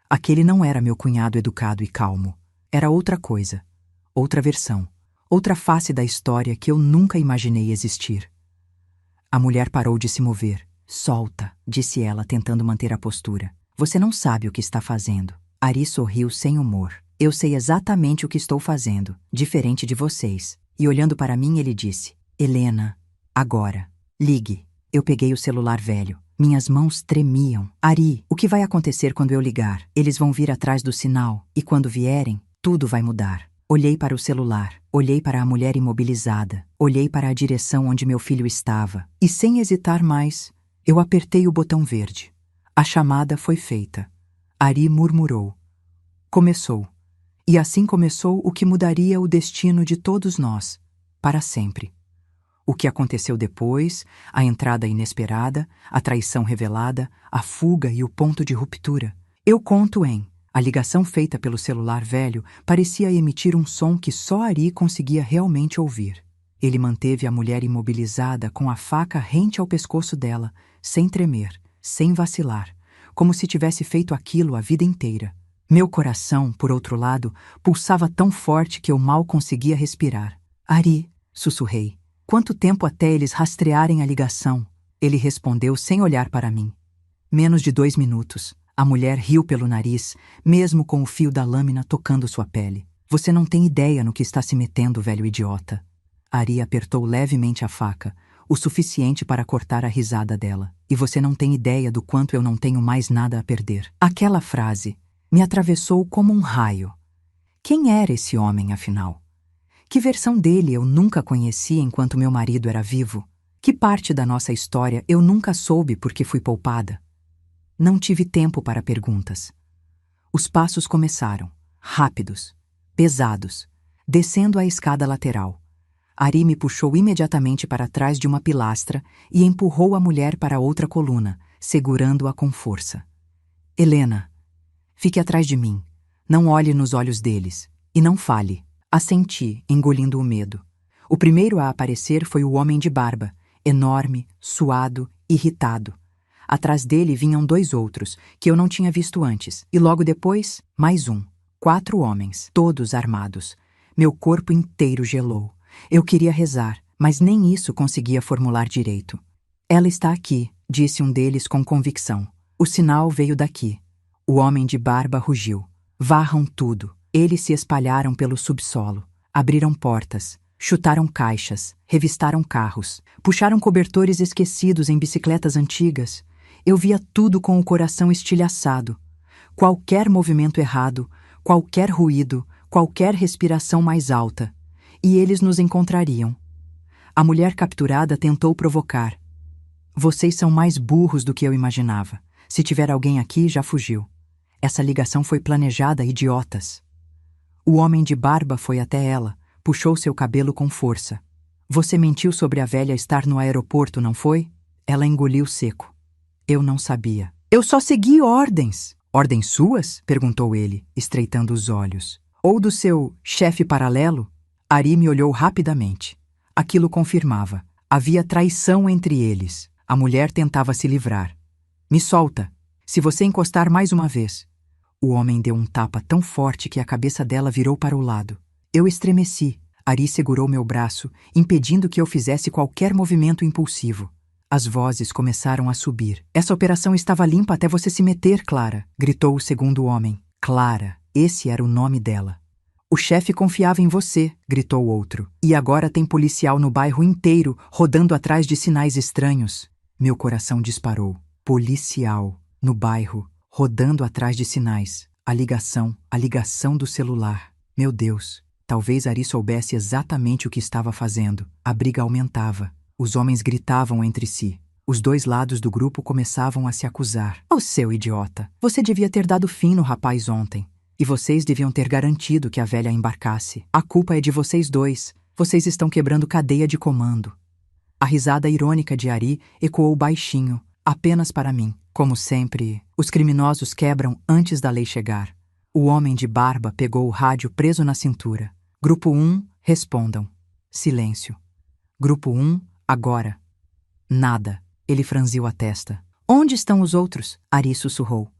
Aquele não era meu cunhado educado e calmo. Era outra coisa, outra versão, outra face da história que eu nunca imaginei existir. A mulher parou de se mover. "Solta", disse ela, tentando manter a postura. "Você não sabe o que está fazendo." Ari sorriu sem humor. "Eu sei exatamente o que estou fazendo, diferente de vocês." E olhando para mim, ele disse: "Helena, agora, ligue." Eu peguei o celular velho. Minhas mãos tremiam. "Ari, o que vai acontecer quando eu ligar? Eles vão vir atrás do sinal, e quando vierem, tudo vai mudar." Olhei para o celular, olhei para a mulher imobilizada, olhei para a direção onde meu filho estava, e sem hesitar mais, eu apertei o botão verde. A chamada foi feita. Ari murmurou. Começou. E assim começou o que mudaria o destino de todos nós, para sempre. O que aconteceu depois, a entrada inesperada, a traição revelada, a fuga e o ponto de ruptura. Eu conto em... A ligação feita pelo celular velho parecia emitir um som que só Ari conseguia realmente ouvir. Ele manteve a mulher imobilizada com a faca rente ao pescoço dela, sem tremer, sem vacilar, como se tivesse feito aquilo a vida inteira. Meu coração, por outro lado, pulsava tão forte que eu mal conseguia respirar. "Ari", sussurrei. "Quanto tempo até eles rastrearem a ligação?" Ele respondeu sem olhar para mim. "Menos de 2 minutos." A mulher riu pelo nariz, mesmo com o fio da lâmina tocando sua pele. "Você não tem ideia no que está se metendo, velho idiota." Ari apertou levemente a faca, o suficiente para cortar a risada dela. "E você não tem ideia do quanto eu não tenho mais nada a perder." Aquela frase me atravessou como um raio. Quem era esse homem, afinal? Que versão dele eu nunca conheci enquanto meu marido era vivo? Que parte da nossa história eu nunca soube porque fui poupada? Não tive tempo para perguntas. Os passos começaram, rápidos, pesados, descendo a escada lateral. Ari me puxou imediatamente para trás de uma pilastra e empurrou a mulher para outra coluna, segurando-a com força. "Helena, fique atrás de mim. Não olhe nos olhos deles. E não fale." Assenti, engolindo o medo. O primeiro a aparecer foi o homem de barba, enorme, suado, irritado. Atrás dele vinham 2 outros, que eu não tinha visto antes, e logo depois, mais um. 4 homens, todos armados. Meu corpo inteiro gelou. Eu queria rezar, mas nem isso conseguia formular direito. "Ela está aqui", disse um deles com convicção. "O sinal veio daqui." O homem de barba rugiu. "Varram tudo." Eles se espalharam pelo subsolo, abriram portas, chutaram caixas, revistaram carros, puxaram cobertores esquecidos em bicicletas antigas. Eu via tudo com o coração estilhaçado. Qualquer movimento errado, qualquer ruído, qualquer respiração mais alta, e eles nos encontrariam. A mulher capturada tentou provocar. "Vocês são mais burros do que eu imaginava. Se tiver alguém aqui, já fugiu. Essa ligação foi planejada, idiotas." O homem de barba foi até ela, puxou seu cabelo com força. "Você mentiu sobre a velha estar no aeroporto, não foi?" Ela engoliu seco. "Eu não sabia." "Eu só segui ordens." "Ordens suas?" perguntou ele, estreitando os olhos. "Ou do seu chefe paralelo?" Ari me olhou rapidamente. Aquilo confirmava. Havia traição entre eles. A mulher tentava se livrar. "Me solta. Se você encostar mais uma vez." O homem deu um tapa tão forte que a cabeça dela virou para o lado. Eu estremeci. Ari segurou meu braço, impedindo que eu fizesse qualquer movimento impulsivo. As vozes começaram a subir. "Essa operação estava limpa até você se meter, Clara", gritou o segundo homem. Clara, esse era o nome dela. O chefe confiava em você, gritou outro. E agora tem policial no bairro inteiro, rodando atrás de sinais estranhos. Meu coração disparou. Policial no bairro, rodando atrás de sinais. A ligação do celular. Meu Deus, talvez Ari soubesse exatamente o que estava fazendo. A briga aumentava. Os homens gritavam entre si. Os dois lados do grupo começavam a se acusar. Oh, seu idiota! Você devia ter dado fim no rapaz ontem. E vocês deviam ter garantido que a velha embarcasse. A culpa é de vocês dois. Vocês estão quebrando cadeia de comando. A risada irônica de Ari ecoou baixinho, apenas para mim. Como sempre, os criminosos quebram antes da lei chegar. O homem de barba pegou o rádio preso na cintura. Grupo 1, respondam. Silêncio. Grupo 1, agora. Nada. Ele franziu a testa. Onde estão os outros? Ari sussurrou.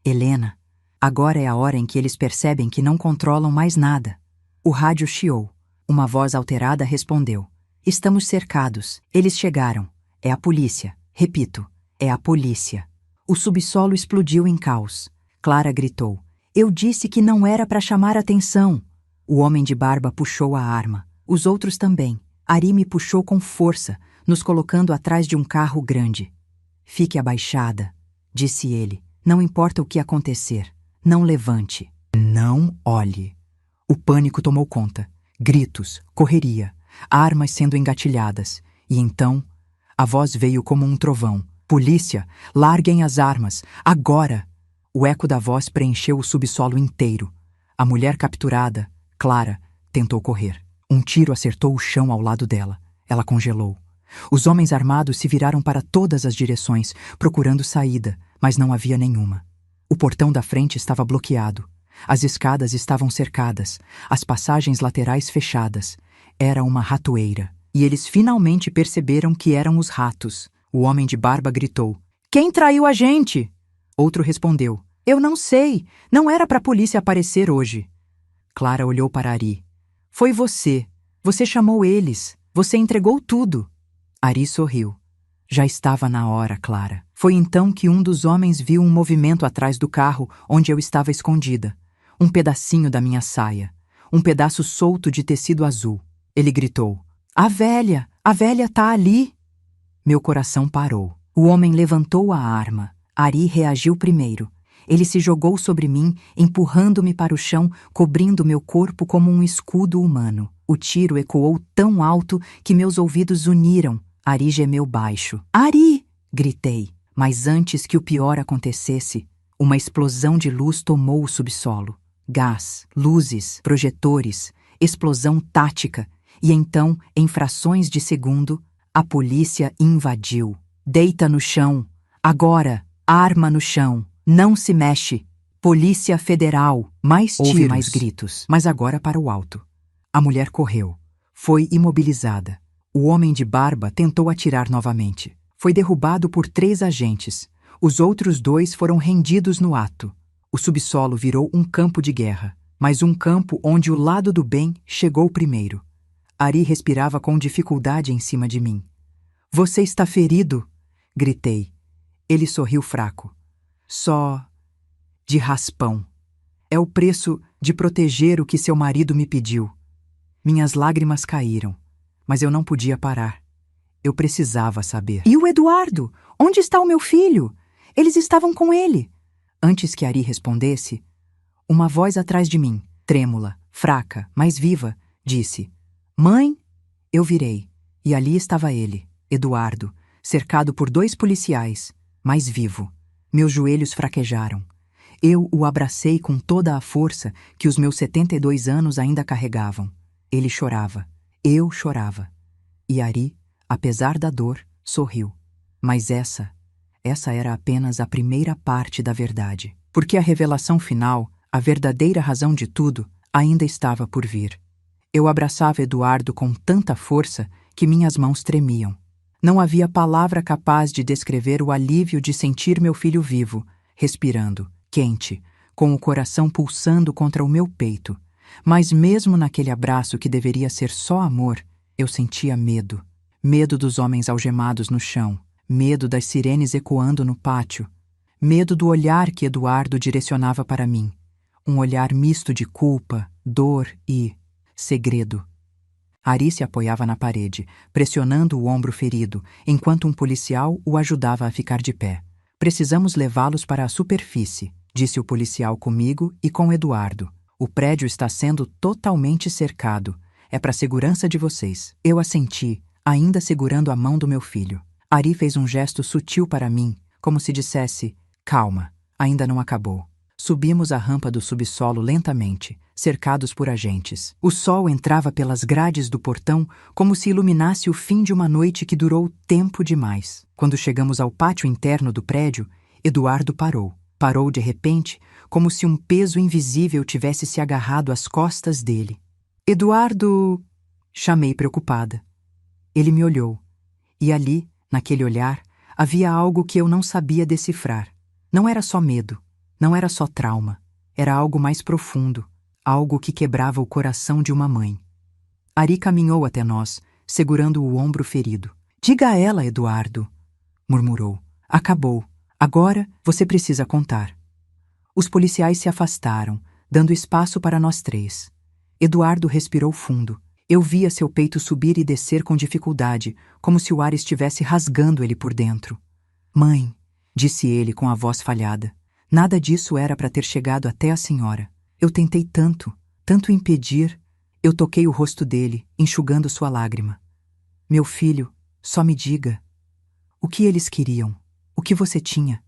Helena. Agora é a hora em que eles percebem que não controlam mais nada. O rádio chiou. Uma voz alterada respondeu. Estamos cercados. Eles chegaram. É a polícia. Repito, é a polícia. O subsolo explodiu em caos. Clara gritou. Eu disse que não era para chamar atenção. O homem de barba puxou a arma. Os outros também. Ari me puxou com força, nos colocando atrás de um carro grande. Fique abaixada, disse ele. Não importa o que acontecer. Não levante. Não olhe. O pânico tomou conta. Gritos, correria, armas sendo engatilhadas. E então, a voz veio como um trovão. Polícia, larguem as armas, agora! O eco da voz preencheu o subsolo inteiro. A mulher capturada, Clara, tentou correr. Um tiro acertou o chão ao lado dela. Ela congelou. Os homens armados se viraram para todas as direções, procurando saída, mas não havia nenhuma. O portão da frente estava bloqueado. As escadas estavam cercadas, as passagens laterais fechadas. Era uma ratoeira. E eles finalmente perceberam que eram os ratos. O homem de barba gritou. Quem traiu a gente? Outro respondeu. Eu não sei. Não era para a polícia aparecer hoje. Clara olhou para Ari. Foi você. Você chamou eles. Você entregou tudo. Ari sorriu. Já estava na hora, Clara. Foi então que um dos homens viu um movimento atrás do carro onde eu estava escondida. Um pedacinho da minha saia. Um pedaço solto de tecido azul. Ele gritou. A velha tá ali. Meu coração parou. O homem levantou a arma. Ari reagiu primeiro. Ele se jogou sobre mim, empurrando-me para o chão, cobrindo meu corpo como um escudo humano. O tiro ecoou tão alto que meus ouvidos uniram. Ari gemeu baixo. Ari! Gritei. Mas antes que o pior acontecesse, uma explosão de luz tomou o subsolo. Gás, luzes, projetores, explosão tática. E então, em frações de segundo, a polícia invadiu. Deita no chão. Agora, arma no chão. Não se mexe. Polícia Federal. Mais tiros, mais gritos. Mas agora para o alto. A mulher correu. Foi imobilizada. O homem de barba tentou atirar novamente. Foi derrubado por 3 agentes. Os outros 2 foram rendidos no ato. O subsolo virou um campo de guerra, mas um campo onde o lado do bem chegou primeiro. Ari respirava com dificuldade em cima de mim. Você está ferido? Gritei. Ele sorriu fraco. Só de raspão. É o preço de proteger o que seu marido me pediu. Minhas lágrimas caíram, mas eu não podia parar. Eu precisava saber. E o Eduardo? Onde está o meu filho? Eles estavam com ele. Antes que Ari respondesse, uma voz atrás de mim, trêmula, fraca, mas viva, disse: Mãe? Eu virei, e ali estava ele, Eduardo, cercado por 2 policiais, mas vivo. Meus joelhos fraquejaram. Eu o abracei com toda a força que os meus 72 anos ainda carregavam. Ele chorava. Eu chorava. E Ari, apesar da dor, sorriu. Mas essa era apenas a primeira parte da verdade. Porque a revelação final, a verdadeira razão de tudo, ainda estava por vir. Eu abraçava Eduardo com tanta força que minhas mãos tremiam. Não havia palavra capaz de descrever o alívio de sentir meu filho vivo, respirando, quente, com o coração pulsando contra o meu peito. Mas mesmo naquele abraço que deveria ser só amor, eu sentia medo. Medo dos homens algemados no chão, medo das sirenes ecoando no pátio, medo do olhar que Eduardo direcionava para mim. um olhar misto de culpa, dor e segredo. Ari se apoiava na parede, pressionando o ombro ferido, enquanto um policial o ajudava a ficar de pé. Precisamos levá-los para a superfície, disse o policial comigo e com Eduardo. O prédio está sendo totalmente cercado. É para a segurança de vocês. Eu assenti, ainda segurando a mão do meu filho. Ari fez um gesto sutil para mim, como se dissesse: calma, ainda não acabou. Subimos a rampa do subsolo lentamente, cercados por agentes. O sol entrava pelas grades do portão como se iluminasse o fim de uma noite que durou tempo demais. Quando chegamos ao pátio interno do prédio, Eduardo parou. Parou de repente, como se um peso invisível tivesse se agarrado às costas dele. Eduardo! Chamei preocupada. Ele me olhou. E ali, naquele olhar, havia algo que eu não sabia decifrar. Não era só medo. Não era só trauma, era algo mais profundo, algo que quebrava o coração de uma mãe. Ari caminhou até nós, segurando o ombro ferido. Diga a ela, Eduardo, murmurou. Acabou. Agora você precisa contar. Os policiais se afastaram, dando espaço para nós três. Eduardo respirou fundo. Eu via seu peito subir e descer com dificuldade, como se o ar estivesse rasgando ele por dentro. Mãe, disse ele com a voz falhada. Nada disso era para ter chegado até a senhora. Eu tentei tanto impedir. Eu toquei o rosto dele, enxugando sua lágrima. Meu filho, só me diga. O que eles queriam? O que você tinha?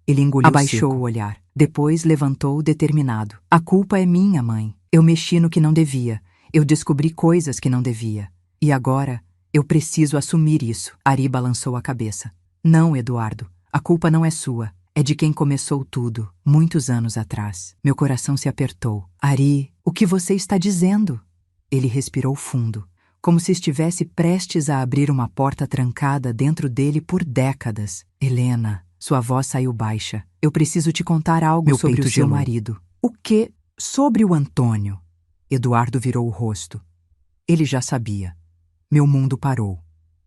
Ele engoliu Abaixou seco. O olhar. Depois levantou determinado. A culpa é minha, mãe. Eu mexi no que não devia. Eu descobri coisas que não devia. E agora, eu preciso assumir isso. Ari balançou a cabeça. Não, Eduardo. A culpa não é sua. É de quem começou tudo, muitos anos atrás. Meu coração se apertou. Ari, o que você está dizendo? Ele respirou fundo, como se estivesse prestes a abrir uma porta trancada dentro dele por décadas. Helena, sua voz saiu baixa. Eu preciso te contar algo sobre o seu marido. O quê? Sobre o Antônio. Eduardo virou o rosto. Ele já sabia. Meu mundo parou.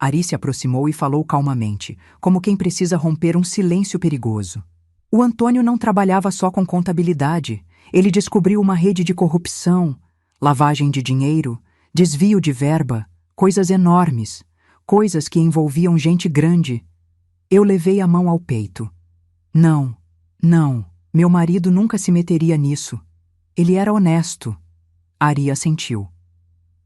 Ari se aproximou e falou calmamente, como quem precisa romper um silêncio perigoso. O Antônio não trabalhava só com contabilidade. Ele descobriu uma rede de corrupção, lavagem de dinheiro, desvio de verba, coisas enormes, coisas que envolviam gente grande. Eu levei a mão ao peito. Não, meu marido nunca se meteria nisso. Ele era honesto. Ari assentiu.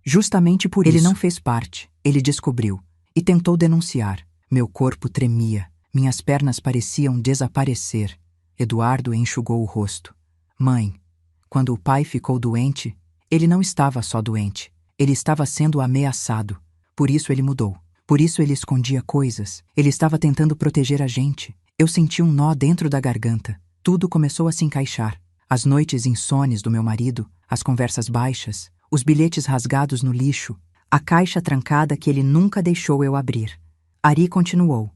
Justamente por isso. Ele não fez parte, ele descobriu. E tentou denunciar. Meu corpo tremia. Minhas pernas pareciam desaparecer. Eduardo enxugou o rosto. Mãe, quando o pai ficou doente, ele não estava só doente. Ele estava sendo ameaçado. Por isso ele mudou. Por isso ele escondia coisas. Ele estava tentando proteger a gente. Eu senti um nó dentro da garganta. Tudo começou a se encaixar. As noites insones do meu marido, as conversas baixas, os bilhetes rasgados no lixo, a caixa trancada que ele nunca deixou eu abrir. Ari continuou.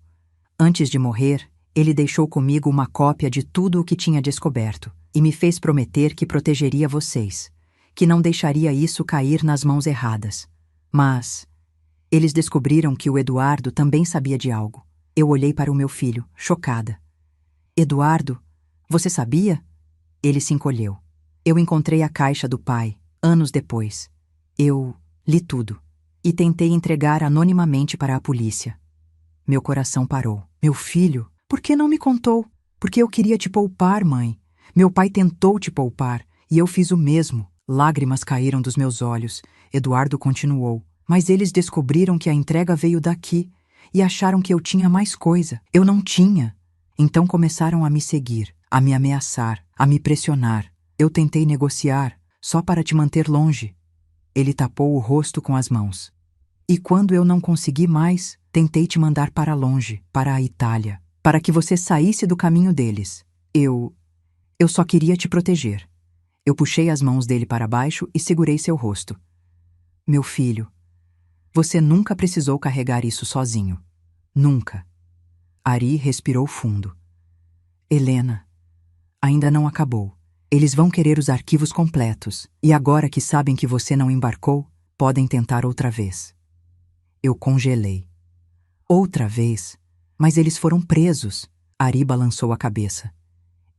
Antes de morrer, ele deixou comigo uma cópia de tudo o que tinha descoberto e me fez prometer que protegeria vocês, que não deixaria isso cair nas mãos erradas. Mas eles descobriram que o Eduardo também sabia de algo. Eu olhei para o meu filho, chocada. Eduardo, você sabia? Ele se encolheu. Eu encontrei a caixa do pai, anos depois. Eu li tudo. E tentei entregar anonimamente para a polícia. Meu coração parou. Meu filho, por que não me contou? Porque eu queria te poupar, mãe. Meu pai tentou te poupar, e eu fiz o mesmo. Lágrimas caíram dos meus olhos. Eduardo continuou. Mas eles descobriram que a entrega veio daqui, e acharam que eu tinha mais coisa. Eu não tinha. Então começaram a me seguir, a me ameaçar, a me pressionar. Eu tentei negociar, só para te manter longe. Ele tapou o rosto com as mãos. E quando eu não consegui mais, tentei te mandar para longe, para a Itália, para que você saísse do caminho deles. Eu só queria te proteger. Eu puxei as mãos dele para baixo e segurei seu rosto. Meu filho, você nunca precisou carregar isso sozinho. Nunca. Ari respirou fundo. Helena, ainda não acabou. Eles vão querer os arquivos completos, e agora que sabem que você não embarcou, podem tentar outra vez. Eu congelei. Outra vez? Mas eles foram presos. Ari balançou a cabeça.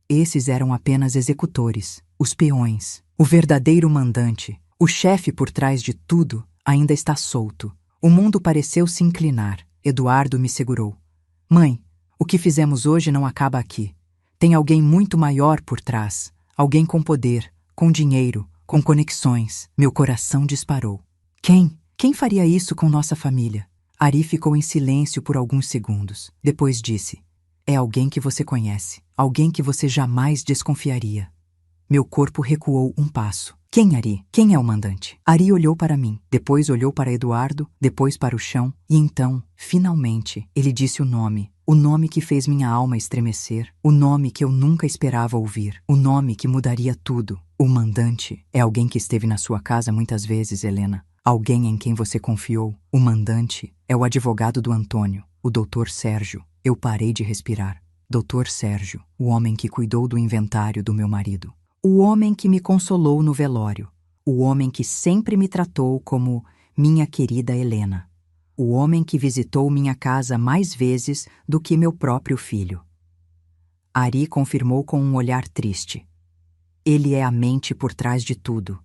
Esses eram apenas executores. Os peões, o verdadeiro mandante, o chefe por trás de tudo, ainda está solto. O mundo pareceu se inclinar. Eduardo me segurou. Mãe, o que fizemos hoje não acaba aqui. Tem alguém muito maior por trás. Alguém com poder, com dinheiro, com conexões. Meu coração disparou. Quem? Quem faria isso com nossa família? Ari ficou em silêncio por alguns segundos. Depois disse: é alguém que você conhece. Alguém que você jamais desconfiaria. Meu corpo recuou um passo. Quem, Ari? Quem é o mandante? Ari olhou para mim, depois olhou para Eduardo, depois para o chão, e então, finalmente, ele disse o nome que fez minha alma estremecer, o nome que eu nunca esperava ouvir, o nome que mudaria tudo. O mandante é alguém que esteve na sua casa muitas vezes, Helena. Alguém em quem você confiou. O mandante é o advogado do Antônio, o Dr. Sérgio. Eu parei de respirar. Dr. Sérgio, o homem que cuidou do inventário do meu marido. O homem que me consolou no velório. O homem que sempre me tratou como minha querida Helena. O homem que visitou minha casa mais vezes do que meu próprio filho. Ari confirmou com um olhar triste. Ele é a mente por trás de tudo.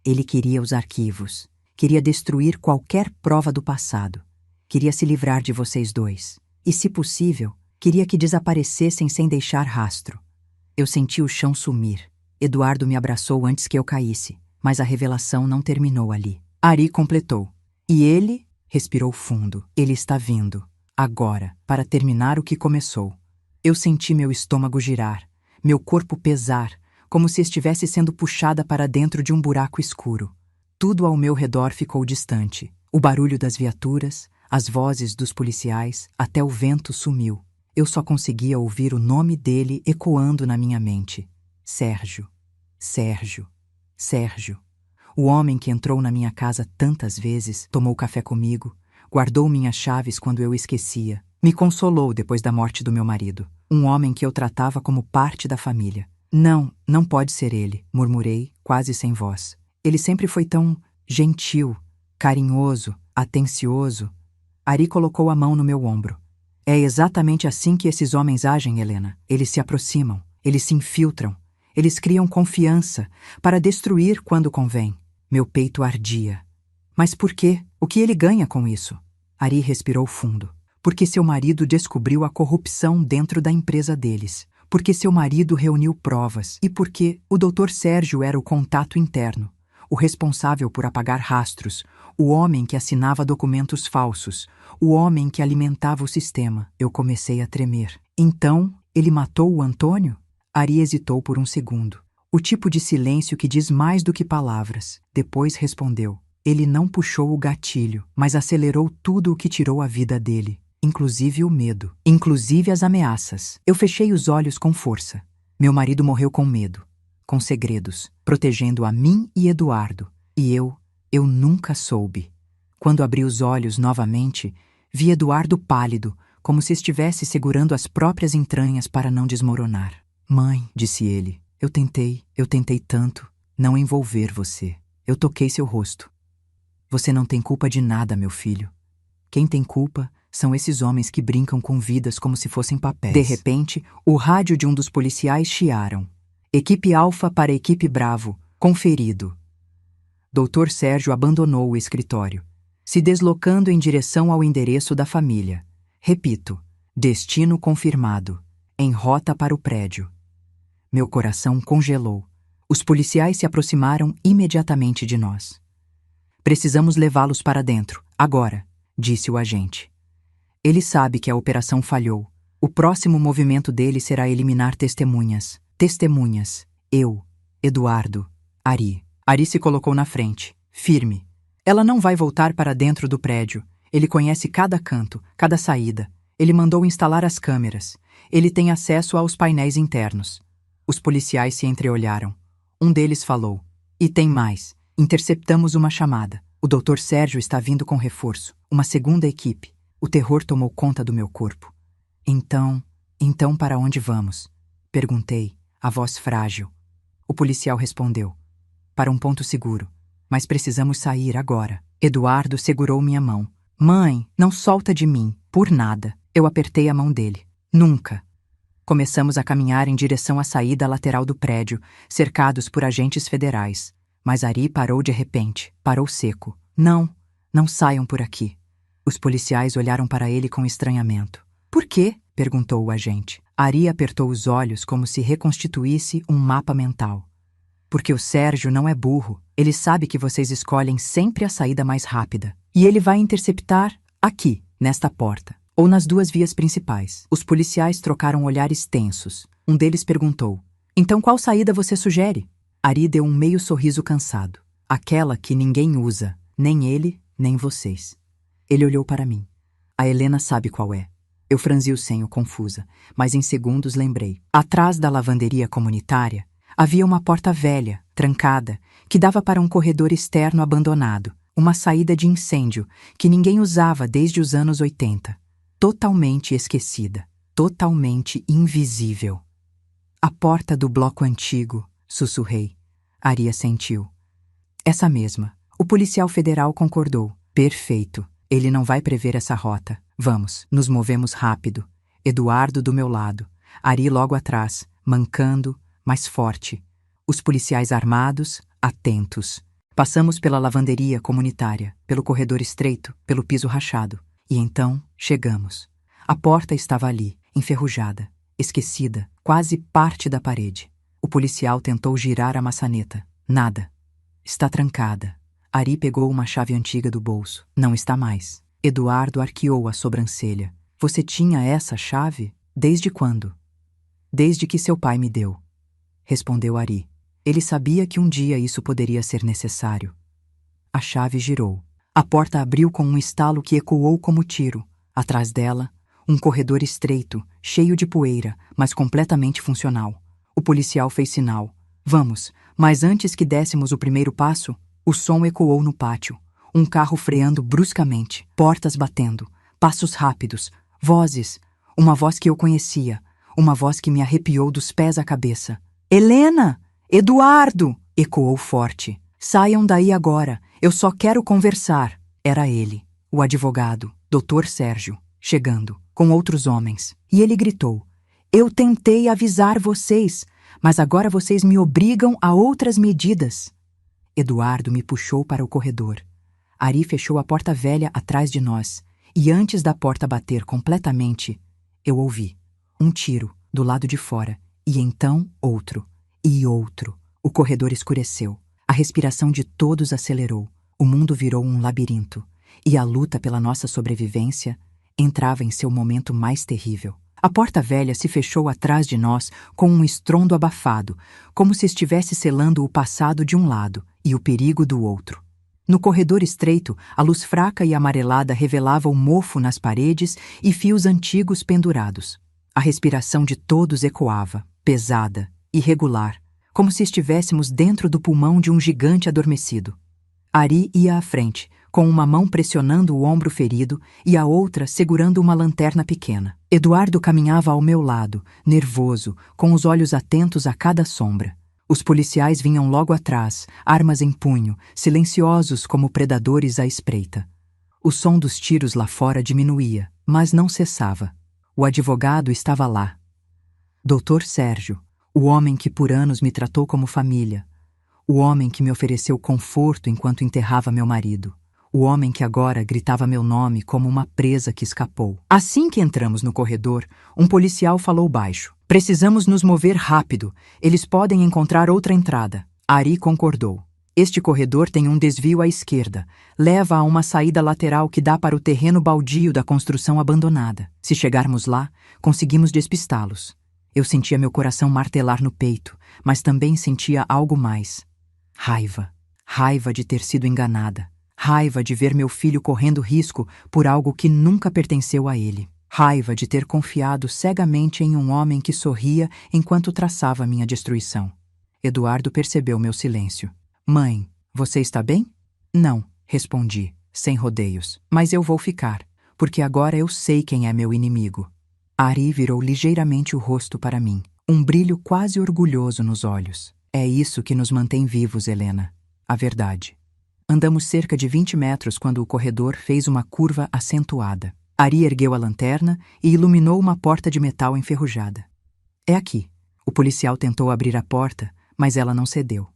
Ele queria os arquivos. Queria destruir qualquer prova do passado. Queria se livrar de vocês dois. E, se possível, queria que desaparecessem sem deixar rastro. Eu senti o chão sumir. Eduardo me abraçou antes que eu caísse, mas a revelação não terminou ali. Ari completou. E ele respirou fundo. Ele está vindo, agora, para terminar o que começou. Eu senti meu estômago girar, meu corpo pesar, como se estivesse sendo puxada para dentro de um buraco escuro. Tudo ao meu redor ficou distante. O barulho das viaturas, as vozes dos policiais, até o vento sumiu. Eu só conseguia ouvir o nome dele ecoando na minha mente. Sérgio. Sérgio. Sérgio. O homem que entrou na minha casa tantas vezes, tomou café comigo, guardou minhas chaves quando eu esquecia, me consolou depois da morte do meu marido. Um homem que eu tratava como parte da família. Não, não pode ser ele, murmurei, quase sem voz. Ele sempre foi tão gentil, carinhoso, atencioso. Ari colocou a mão no meu ombro. É exatamente assim que esses homens agem, Helena. Eles se aproximam, eles se infiltram, eles criam confiança para destruir quando convém. Meu peito ardia. Mas por quê? O que ele ganha com isso? Ari respirou fundo. Porque seu marido descobriu a corrupção dentro da empresa deles. Porque seu marido reuniu provas. E porque o Dr. Sérgio era o contato interno, o responsável por apagar rastros, o homem que assinava documentos falsos, o homem que alimentava o sistema. Eu comecei a tremer. Então, ele matou o Antônio? Ari hesitou por um segundo. O tipo de silêncio que diz mais do que palavras. Depois respondeu. Ele não puxou o gatilho, mas acelerou tudo o que tirou a vida dele. Inclusive o medo. Inclusive as ameaças. Eu fechei os olhos com força. Meu marido morreu com medo. Com segredos. Protegendo a mim e Eduardo. E eu nunca soube. Quando abri os olhos novamente, vi Eduardo pálido, como se estivesse segurando as próprias entranhas para não desmoronar. Mãe, disse ele, eu tentei tanto não envolver você. Eu toquei seu rosto. Você não tem culpa de nada, meu filho. Quem tem culpa são esses homens que brincam com vidas como se fossem papéis. De repente, o rádio de um dos policiais chiaram. Equipe Alfa para Equipe Bravo, conferido. Dr. Sérgio abandonou o escritório, se deslocando em direção ao endereço da família. Repito, destino confirmado, em rota para o prédio. Meu coração congelou. Os policiais se aproximaram imediatamente de nós. Precisamos levá-los para dentro, agora, disse o agente. Ele sabe que a operação falhou. O próximo movimento dele será eliminar testemunhas. Testemunhas. Eu, Eduardo, Ari. Ari se colocou na frente, firme. Ela não vai voltar para dentro do prédio. Ele conhece cada canto, cada saída. Ele mandou instalar as câmeras. Ele tem acesso aos painéis internos. Os policiais se entreolharam. Um deles falou. E tem mais. Interceptamos uma chamada. O Dr. Sérgio está vindo com reforço. Uma segunda equipe. O terror tomou conta do meu corpo. Então para onde vamos? Perguntei, a voz frágil. O policial respondeu. Para um ponto seguro. Mas precisamos sair agora. Eduardo segurou minha mão. Mãe, não solta de mim. Por nada. Eu apertei a mão dele. Nunca. Começamos a caminhar em direção à saída lateral do prédio, cercados por agentes federais. Mas Ari parou de repente, parou seco. Não, não saiam por aqui. Os policiais olharam para ele com estranhamento. Por quê? Perguntou o agente. Ari apertou os olhos como se reconstituísse um mapa mental. Porque o Sérgio não é burro. Ele sabe que vocês escolhem sempre a saída mais rápida. E ele vai interceptar aqui, nesta porta. Ou nas duas vias principais. Os policiais trocaram olhares tensos. Um deles perguntou: então qual saída você sugere? Ari deu um meio sorriso cansado. Aquela que ninguém usa, nem ele, nem vocês. Ele olhou para mim. A Helena sabe qual é. Eu franzi o senho, confusa, mas em segundos lembrei. Atrás da lavanderia comunitária, havia uma porta velha, trancada, que dava para um corredor externo abandonado, uma saída de incêndio que ninguém usava desde os anos 80. Totalmente esquecida, totalmente invisível. A porta do bloco antigo, sussurrei. Ari assentiu. Essa mesma. O policial federal concordou. Perfeito. Ele não vai prever essa rota. Vamos. Nos movemos rápido. Eduardo do meu lado. Ari logo atrás, mancando, mas forte. Os policiais armados, atentos. Passamos pela lavanderia comunitária, pelo corredor estreito, pelo piso rachado. E então, chegamos. A porta estava ali, enferrujada, esquecida, quase parte da parede. O policial tentou girar a maçaneta. Nada. Está trancada. Ari pegou uma chave antiga do bolso. Não está mais. Eduardo arqueou a sobrancelha. Você tinha essa chave? Desde quando? Desde que seu pai me deu. Respondeu Ari. Ele sabia que um dia isso poderia ser necessário. A chave girou. A porta abriu com um estalo que ecoou como tiro. Atrás dela, um corredor estreito, cheio de poeira, mas completamente funcional. O policial fez sinal. Vamos, mas antes que dessemos o primeiro passo, o som ecoou no pátio. Um carro freando bruscamente, portas batendo, passos rápidos, vozes. Uma voz que eu conhecia, uma voz que me arrepiou dos pés à cabeça. Helena! Eduardo! Ecoou forte. Saiam daí agora, eu só quero conversar. Era ele, o advogado, Dr. Sérgio, chegando, com outros homens. E ele gritou: eu tentei avisar vocês, mas agora vocês me obrigam a outras medidas. Eduardo me puxou para o corredor. Ari fechou a porta velha atrás de nós, e antes da porta bater completamente, eu ouvi um tiro do lado de fora, e então outro, e outro. O corredor escureceu. A respiração de todos acelerou. O mundo virou um labirinto, e a luta pela nossa sobrevivência entrava em seu momento mais terrível. A porta velha se fechou atrás de nós com um estrondo abafado, como se estivesse selando o passado de um lado e o perigo do outro. No corredor estreito, a luz fraca e amarelada revelava o mofo nas paredes e fios antigos pendurados. A respiração de todos ecoava, pesada, irregular, como se estivéssemos dentro do pulmão de um gigante adormecido. Ari ia à frente, com uma mão pressionando o ombro ferido e a outra segurando uma lanterna pequena. Eduardo caminhava ao meu lado, nervoso, com os olhos atentos a cada sombra. Os policiais vinham logo atrás, armas em punho, silenciosos como predadores à espreita. O som dos tiros lá fora diminuía, mas não cessava. O advogado estava lá. Dr. Sérgio, o homem que por anos me tratou como família. O homem que me ofereceu conforto enquanto enterrava meu marido. O homem que agora gritava meu nome como uma presa que escapou. Assim que entramos no corredor, um policial falou baixo. Precisamos nos mover rápido. Eles podem encontrar outra entrada. Ari concordou. Este corredor tem um desvio à esquerda. Leva a uma saída lateral que dá para o terreno baldio da construção abandonada. Se chegarmos lá, conseguimos despistá-los. Eu sentia meu coração martelar no peito, mas também sentia algo mais. Raiva. Raiva de ter sido enganada. Raiva de ver meu filho correndo risco por algo que nunca pertenceu a ele. Raiva de ter confiado cegamente em um homem que sorria enquanto traçava minha destruição. Eduardo percebeu meu silêncio. Mãe, você está bem? Não, respondi, sem rodeios. Mas eu vou ficar, porque agora eu sei quem é meu inimigo. Ari virou ligeiramente o rosto para mim, um brilho quase orgulhoso nos olhos. É isso que nos mantém vivos, Helena. A verdade. Andamos cerca de 20 metros quando o corredor fez uma curva acentuada. Ari ergueu a lanterna e iluminou uma porta de metal enferrujada. É aqui. O policial tentou abrir a porta, mas ela não cedeu.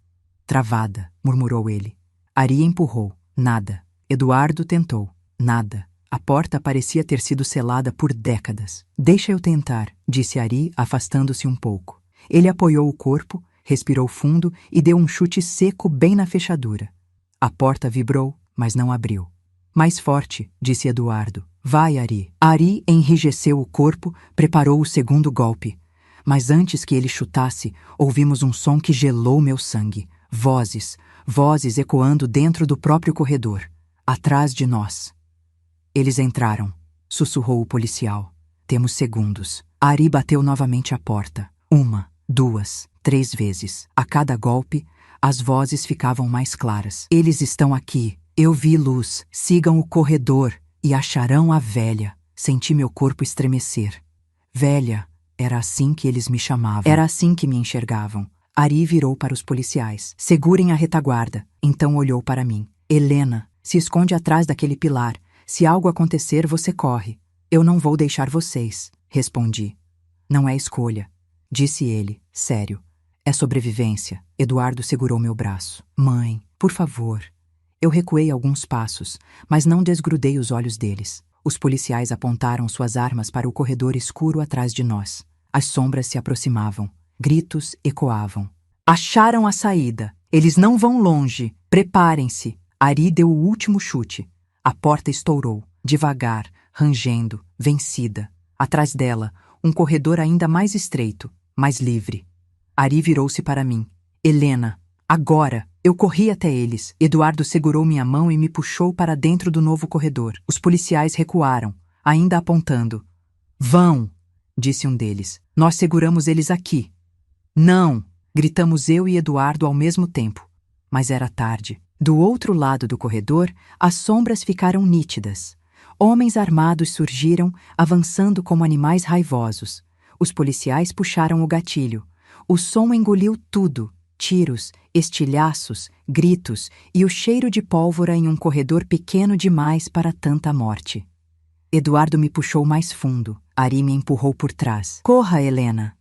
Travada, murmurou ele. Ari empurrou. Nada. Eduardo tentou. Nada. A porta parecia ter sido selada por décadas. Deixa eu tentar, disse Ari, afastando-se um pouco. Ele apoiou o corpo, respirou fundo e deu um chute seco bem na fechadura. A porta vibrou, mas não abriu. Mais forte, disse Eduardo. Vai, Ari. Ari enrijeceu o corpo, preparou o segundo golpe. Mas antes que ele chutasse, ouvimos um som que gelou meu sangue. Vozes, vozes ecoando dentro do próprio corredor, atrás de nós. Eles entraram, sussurrou o policial. Temos segundos. Ari bateu novamente a porta. 1, 2, 3 vezes. A cada golpe, as vozes ficavam mais claras. Eles estão aqui. Eu vi luz. Sigam o corredor e acharão a velha. Senti meu corpo estremecer. Velha, era assim que eles me chamavam. Era assim que me enxergavam. Ari virou para os policiais. Segurem a retaguarda. Então olhou para mim. Helena, se esconde atrás daquele pilar. Se algo acontecer, você corre. Eu não vou deixar vocês, respondi. Não é escolha, disse ele, sério. É sobrevivência. Eduardo segurou meu braço. Mãe, por favor. Eu recuei alguns passos, mas não desgrudei os olhos deles. Os policiais apontaram suas armas para o corredor escuro atrás de nós. As sombras se aproximavam. Gritos ecoavam. Acharam a saída. Eles não vão longe. Preparem-se. Ari deu o último chute. A porta estourou, devagar, rangendo, vencida. Atrás dela, um corredor ainda mais estreito, mais livre. Ari virou-se para mim. Helena, agora! Eu corri até eles. Eduardo segurou minha mão e me puxou para dentro do novo corredor. Os policiais recuaram, ainda apontando. Vão! Disse um deles. Nós seguramos eles aqui. Não! Gritamos eu e Eduardo ao mesmo tempo. Mas era tarde. Do outro lado do corredor, as sombras ficaram nítidas. Homens armados surgiram, avançando como animais raivosos. Os policiais puxaram o gatilho. O som engoliu tudo. Tiros, estilhaços, gritos e o cheiro de pólvora em um corredor pequeno demais para tanta morte. Eduardo me puxou mais fundo. Ari me empurrou por trás. Corra, Helena!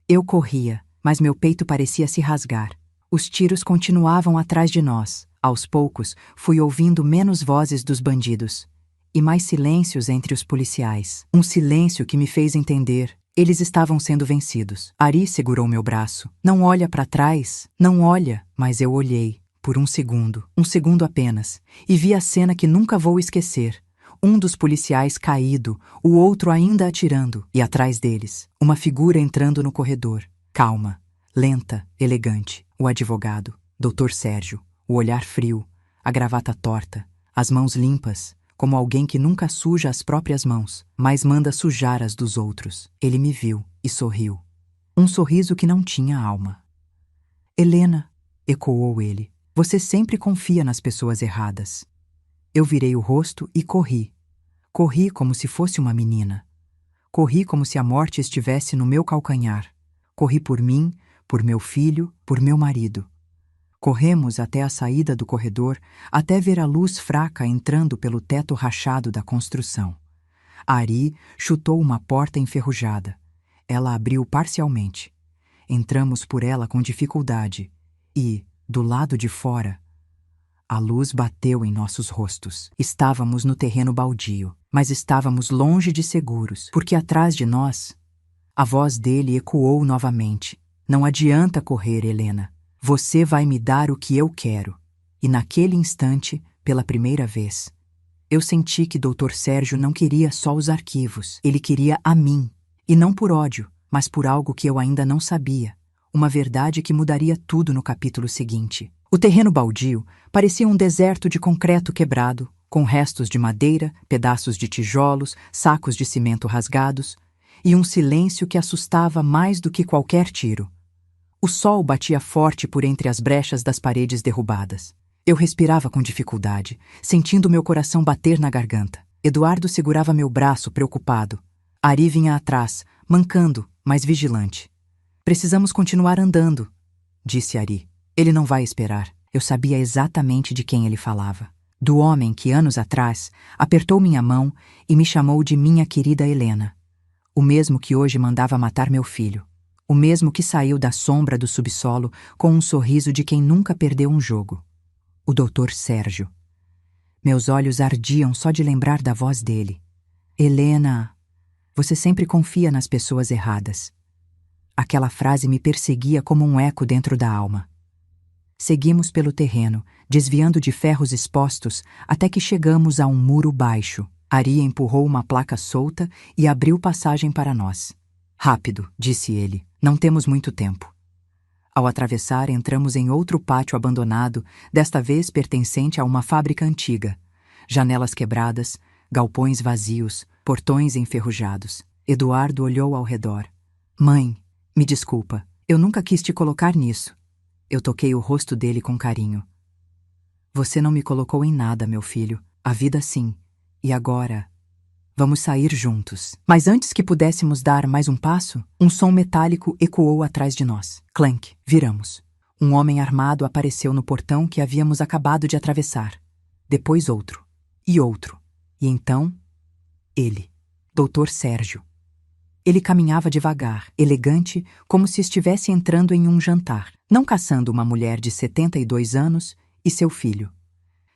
Eu corria, mas meu peito parecia se rasgar. Os tiros continuavam atrás de nós. Aos poucos, fui ouvindo menos vozes dos bandidos e mais silêncios entre os policiais. Um silêncio que me fez entender. Eles estavam sendo vencidos. Ari segurou meu braço. Não olha para trás. Não olha. Mas eu olhei. Por um segundo apenas, e vi a cena que nunca vou esquecer. Um dos policiais caído, o outro ainda atirando, e atrás deles, uma figura entrando no corredor. Calma, lenta, elegante. O advogado, Dr. Sérgio, o olhar frio, a gravata torta, as mãos limpas, como alguém que nunca suja as próprias mãos, mas manda sujar as dos outros. Ele me viu e sorriu. Um sorriso que não tinha alma. Helena, ecoou ele, você sempre confia nas pessoas erradas. Eu virei o rosto e corri. Corri como se fosse uma menina. Corri como se a morte estivesse no meu calcanhar. Corri por mim, por meu filho, por meu marido. Corremos até a saída do corredor, até ver a luz fraca entrando pelo teto rachado da construção. Ari chutou uma porta enferrujada. Ela abriu parcialmente. Entramos por ela com dificuldade e, do lado de fora, a luz bateu em nossos rostos. Estávamos no terreno baldio, mas estávamos longe de seguros, porque atrás de nós, a voz dele ecoou novamente. Não adianta correr, Helena. Você vai me dar o que eu quero. E naquele instante, pela primeira vez, eu senti que Dr. Sérgio não queria só os arquivos. Ele queria a mim. E não por ódio, mas por algo que eu ainda não sabia. Uma verdade que mudaria tudo no capítulo seguinte. O terreno baldio parecia um deserto de concreto quebrado, com restos de madeira, pedaços de tijolos, sacos de cimento rasgados, e um silêncio que assustava mais do que qualquer tiro. O sol batia forte por entre as brechas das paredes derrubadas. Eu respirava com dificuldade, sentindo meu coração bater na garganta. Eduardo segurava meu braço, preocupado. Ari vinha atrás, mancando, mas vigilante. Precisamos continuar andando, disse Ari. Ele não vai esperar. Eu sabia exatamente de quem ele falava. Do homem que, anos atrás, apertou minha mão e me chamou de minha querida Helena. O mesmo que hoje mandava matar meu filho. O mesmo que saiu da sombra do subsolo com um sorriso de quem nunca perdeu um jogo. O Dr. Sérgio. Meus olhos ardiam só de lembrar da voz dele. Helena, você sempre confia nas pessoas erradas. Aquela frase me perseguia como um eco dentro da alma. Seguimos pelo terreno, desviando de ferros expostos, até que chegamos a um muro baixo. Ari empurrou uma placa solta e abriu passagem para nós. Rápido, disse ele, não temos muito tempo. Ao atravessar, entramos em outro pátio abandonado, desta vez pertencente a uma fábrica antiga. Janelas quebradas, galpões vazios, portões enferrujados. Eduardo olhou ao redor. Mãe, me desculpa, eu nunca quis te colocar nisso. Eu toquei o rosto dele com carinho. Você não me colocou em nada, meu filho. A vida sim. E agora? Vamos sair juntos. Mas antes que pudéssemos dar mais um passo, um som metálico ecoou atrás de nós. Clank, viramos. Um homem armado apareceu no portão que havíamos acabado de atravessar. Depois outro. E outro. E então, ele. Dr. Sérgio. Ele caminhava devagar, elegante, como se estivesse entrando em um jantar, não caçando uma mulher de 72 anos e seu filho.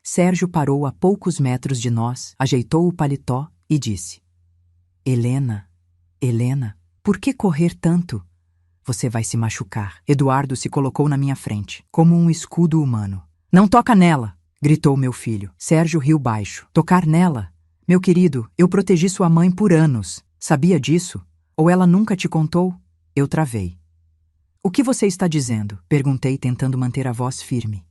Sérgio parou a poucos metros de nós, ajeitou o paletó e disse: Helena, Helena, por que correr tanto? Você vai se machucar. Eduardo se colocou na minha frente, como um escudo humano. Não toca nela! Gritou meu filho. Sérgio riu baixo. Tocar nela? Meu querido, eu protegi sua mãe por anos. Sabia disso? Ou ela nunca te contou? Eu travei. O que você está dizendo? Perguntei, tentando manter a voz firme.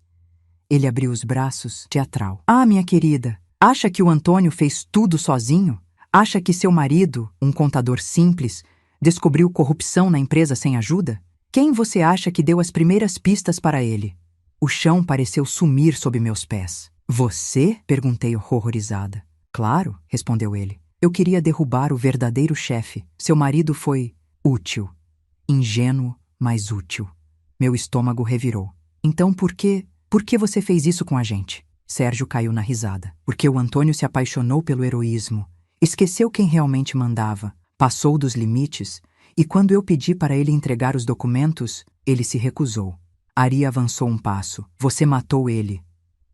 Ele abriu os braços, teatral. Ah, minha querida, acha que o Antônio fez tudo sozinho? Acha que seu marido, um contador simples, descobriu corrupção na empresa sem ajuda? Quem você acha que deu as primeiras pistas para ele? O chão pareceu sumir sob meus pés. Você? Perguntei horrorizada. Claro, respondeu ele. Eu queria derrubar o verdadeiro chefe. Seu marido foi útil. Ingênuo, mas útil. Meu estômago revirou. Então por que você fez isso com a gente? Sérgio caiu na risada. Porque o Antônio se apaixonou pelo heroísmo. Esqueceu quem realmente mandava. Passou dos limites. E quando eu pedi para ele entregar os documentos, ele se recusou. Ari avançou um passo. Você matou ele.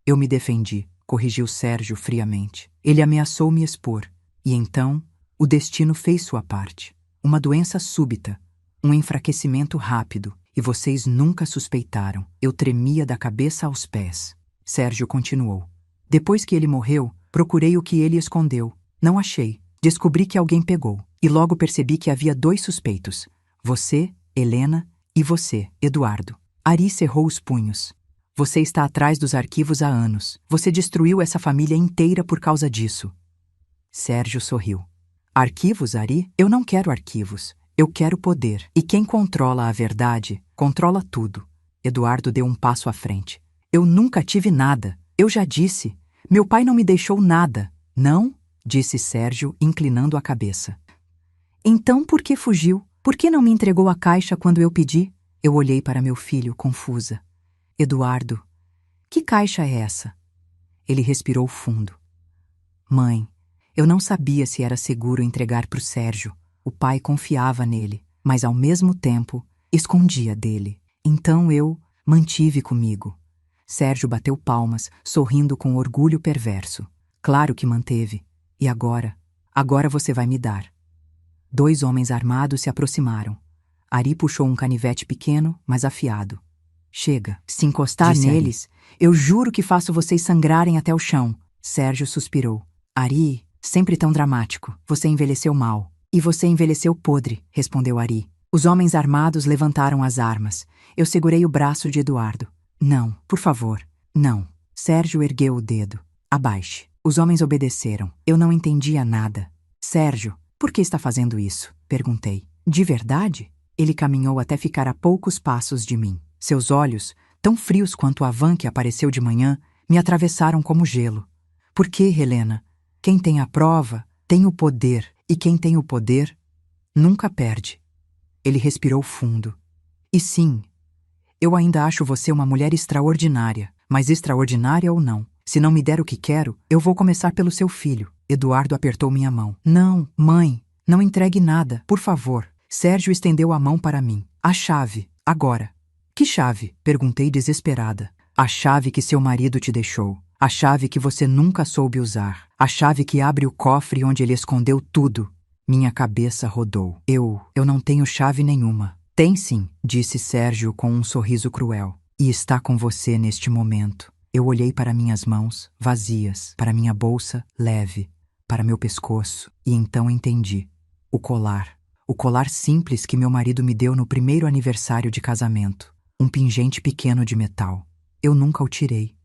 Eu me defendi, corrigiu Sérgio friamente. Ele ameaçou me expor. E então, o destino fez sua parte. Uma doença súbita, um enfraquecimento rápido, e vocês nunca suspeitaram. Eu tremia da cabeça aos pés. Sérgio continuou. Depois que ele morreu, procurei o que ele escondeu. Não achei. Descobri que alguém pegou. E logo percebi que havia 2 suspeitos. Você, Helena, e você, Eduardo. Ari cerrou os punhos. Você está atrás dos arquivos há anos. Você destruiu essa família inteira por causa disso. Sérgio sorriu. Arquivos, Ari? Eu não quero arquivos. Eu quero poder. E quem controla a verdade, controla tudo. Eduardo deu um passo à frente. Eu nunca tive nada. Eu já disse. Meu pai não me deixou nada. Não? Disse Sérgio, inclinando a cabeça. Então por que fugiu? Por que não me entregou a caixa quando eu pedi? Eu olhei para meu filho, confusa. Eduardo, que caixa é essa? Ele respirou fundo. Mãe, eu não sabia se era seguro entregar para o Sérgio. O pai confiava nele, mas ao mesmo tempo escondia dele. Então eu mantive comigo. Sérgio bateu palmas, sorrindo com orgulho perverso. Claro que manteve. E agora? Agora você vai me dar. 2 homens armados se aproximaram. Ari puxou um canivete pequeno, mas afiado. Chega, se encostar neles, eu juro que faço vocês sangrarem até o chão. Sérgio suspirou. Ari, sempre tão dramático. Você envelheceu mal. E você envelheceu podre, respondeu Ari. Os homens armados levantaram as armas. Eu segurei o braço de Eduardo. Não, por favor, não. Sérgio ergueu o dedo. Abaixe. Os homens obedeceram. Eu não entendia nada. Sérgio, por que está fazendo isso? Perguntei. De verdade? Ele caminhou até ficar a poucos passos de mim. Seus olhos, tão frios quanto a van que apareceu de manhã, me atravessaram como gelo. Por que, Helena? Quem tem a prova, tem o poder. E quem tem o poder, nunca perde. Ele respirou fundo. E sim, eu ainda acho você uma mulher extraordinária. Mas extraordinária ou não, se não me der o que quero, eu vou começar pelo seu filho. Eduardo apertou minha mão. Não, mãe, não entregue nada, por favor. Sérgio estendeu a mão para mim. A chave, agora. Que chave? Perguntei desesperada. A chave que seu marido te deixou. A chave que você nunca soube usar. A chave que abre o cofre onde ele escondeu tudo. Minha cabeça rodou. Eu não tenho chave nenhuma. Tem sim, disse Sérgio com um sorriso cruel. E está com você neste momento. Eu olhei para minhas mãos, vazias, para minha bolsa, leve, para meu pescoço, e então entendi. O colar. O colar simples que meu marido me deu no primeiro aniversário de casamento. Um pingente pequeno de metal. Eu nunca o tirei.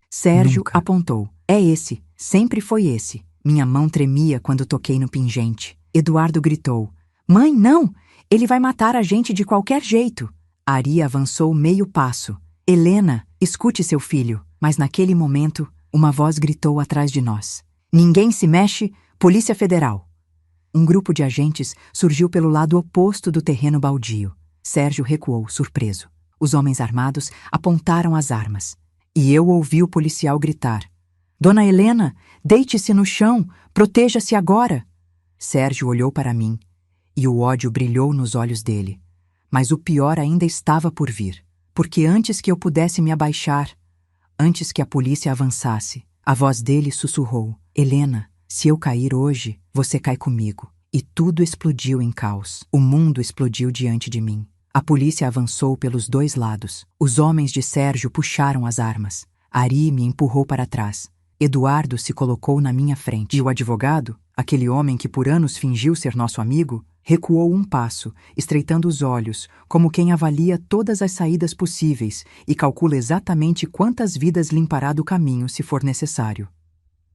Sérgio apontou. É esse. Sempre foi esse. Minha mão tremia quando toquei no pingente. Eduardo gritou. Mãe, não! Ele vai matar a gente de qualquer jeito. Ari avançou meio passo. Helena, escute seu filho. Mas naquele momento, uma voz gritou atrás de nós. Ninguém se mexe, Polícia Federal. Um grupo de agentes surgiu pelo lado oposto do terreno baldio. Sérgio recuou, surpreso. Os homens armados apontaram as armas. E eu ouvi o policial gritar. Dona Helena, deite-se no chão, proteja-se agora. Sérgio olhou para mim, e o ódio brilhou nos olhos dele. Mas o pior ainda estava por vir. Porque antes que eu pudesse me abaixar, antes que a polícia avançasse, a voz dele sussurrou. Helena, se eu cair hoje, você cai comigo. E tudo explodiu em caos. O mundo explodiu diante de mim. A polícia avançou pelos dois lados. Os homens de Sérgio puxaram as armas. Ari me empurrou para trás. Eduardo se colocou na minha frente. E o advogado, aquele homem que por anos fingiu ser nosso amigo, recuou um passo, estreitando os olhos, como quem avalia todas as saídas possíveis e calcula exatamente quantas vidas limpará do caminho se for necessário.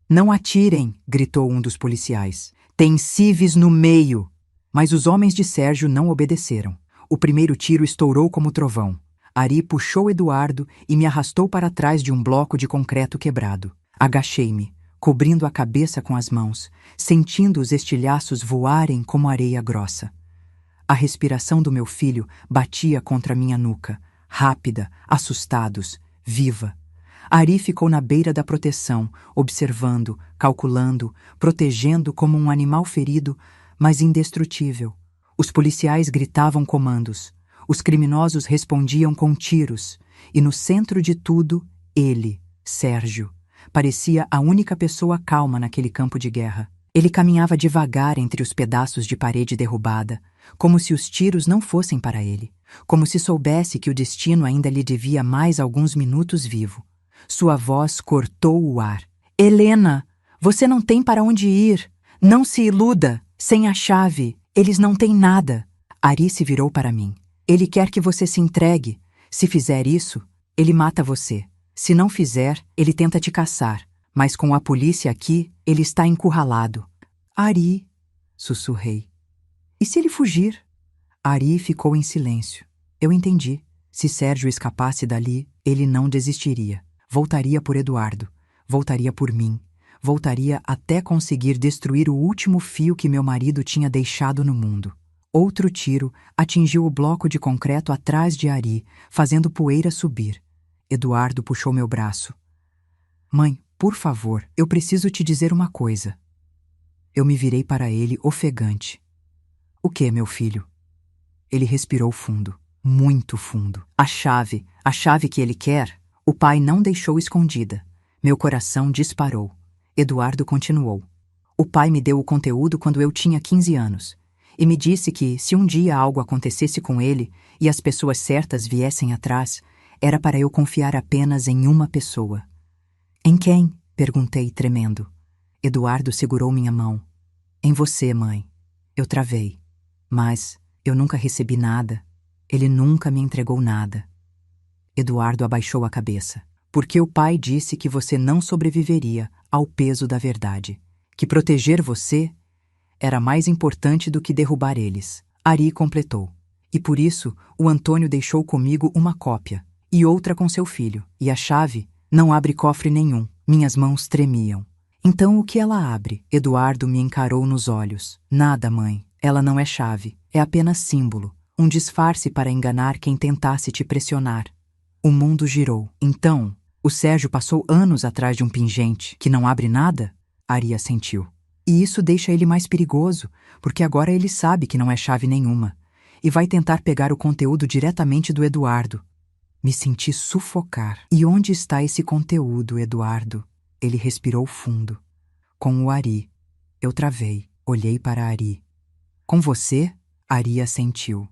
Não atirem, gritou um dos policiais. Tem civis no meio. Mas os homens de Sérgio não obedeceram. O primeiro tiro estourou como trovão. Ari puxou Eduardo e me arrastou para trás de um bloco de concreto quebrado. Agachei-me, cobrindo a cabeça com as mãos, sentindo os estilhaços voarem como areia grossa. A respiração do meu filho batia contra minha nuca, rápida, assustados, viva. Ari ficou na beira da proteção, observando, calculando, protegendo como um animal ferido, mas indestrutível. Os policiais gritavam comandos. Os criminosos respondiam com tiros. E no centro de tudo, ele, Sérgio, parecia a única pessoa calma naquele campo de guerra. Ele caminhava devagar entre os pedaços de parede derrubada, como se os tiros não fossem para ele, como se soubesse que o destino ainda lhe devia mais alguns minutos vivo. Sua voz cortou o ar. Helena, você não tem para onde ir. Não se iluda. Sem a chave, eles não têm nada. Ari se virou para mim. Ele quer que você se entregue. Se fizer isso, ele mata você. Se não fizer, ele tenta te caçar. Mas com a polícia aqui, ele está encurralado. Ari, sussurrei. E se ele fugir? Ari ficou em silêncio. Eu entendi. Se Sérgio escapasse dali, ele não desistiria. Voltaria por Eduardo. Voltaria por mim. Voltaria até conseguir destruir o último fio que meu marido tinha deixado no mundo. Outro tiro atingiu o bloco de concreto atrás de Ari, fazendo poeira subir. Eduardo puxou meu braço. Mãe, por favor, eu preciso te dizer uma coisa. Eu me virei para ele ofegante. O que, meu filho? Ele respirou fundo, muito fundo. A chave que ele quer, o pai não deixou escondida. Meu coração disparou. Eduardo continuou. O pai me deu o conteúdo quando eu tinha 15 anos. E me disse que, se um dia algo acontecesse com ele e as pessoas certas viessem atrás, era para eu confiar apenas em uma pessoa. Em quem? Perguntei, tremendo. Eduardo segurou minha mão. Em você, mãe. Eu travei. Mas eu nunca recebi nada. Ele nunca me entregou nada. Eduardo abaixou a cabeça. Porque o pai disse que você não sobreviveria ao peso da verdade. Que proteger você era mais importante do que derrubar eles. Ari completou. E por isso, o Antônio deixou comigo uma cópia, e outra com seu filho. E a chave não abre cofre nenhum. Minhas mãos tremiam. Então o que ela abre? Eduardo me encarou nos olhos. Nada, mãe. Ela não é chave. É apenas símbolo. Um disfarce para enganar quem tentasse te pressionar. O mundo girou. Então, o Sérgio passou anos atrás de um pingente que não abre nada? Ari assentiu. E isso deixa ele mais perigoso, porque agora ele sabe que não é chave nenhuma. e vai tentar pegar o conteúdo diretamente do Eduardo. Me senti sufocar. E onde está esse conteúdo, Eduardo? Ele respirou fundo. Com o Ari. Eu travei. Olhei para Ari. Com você? Ari assentiu.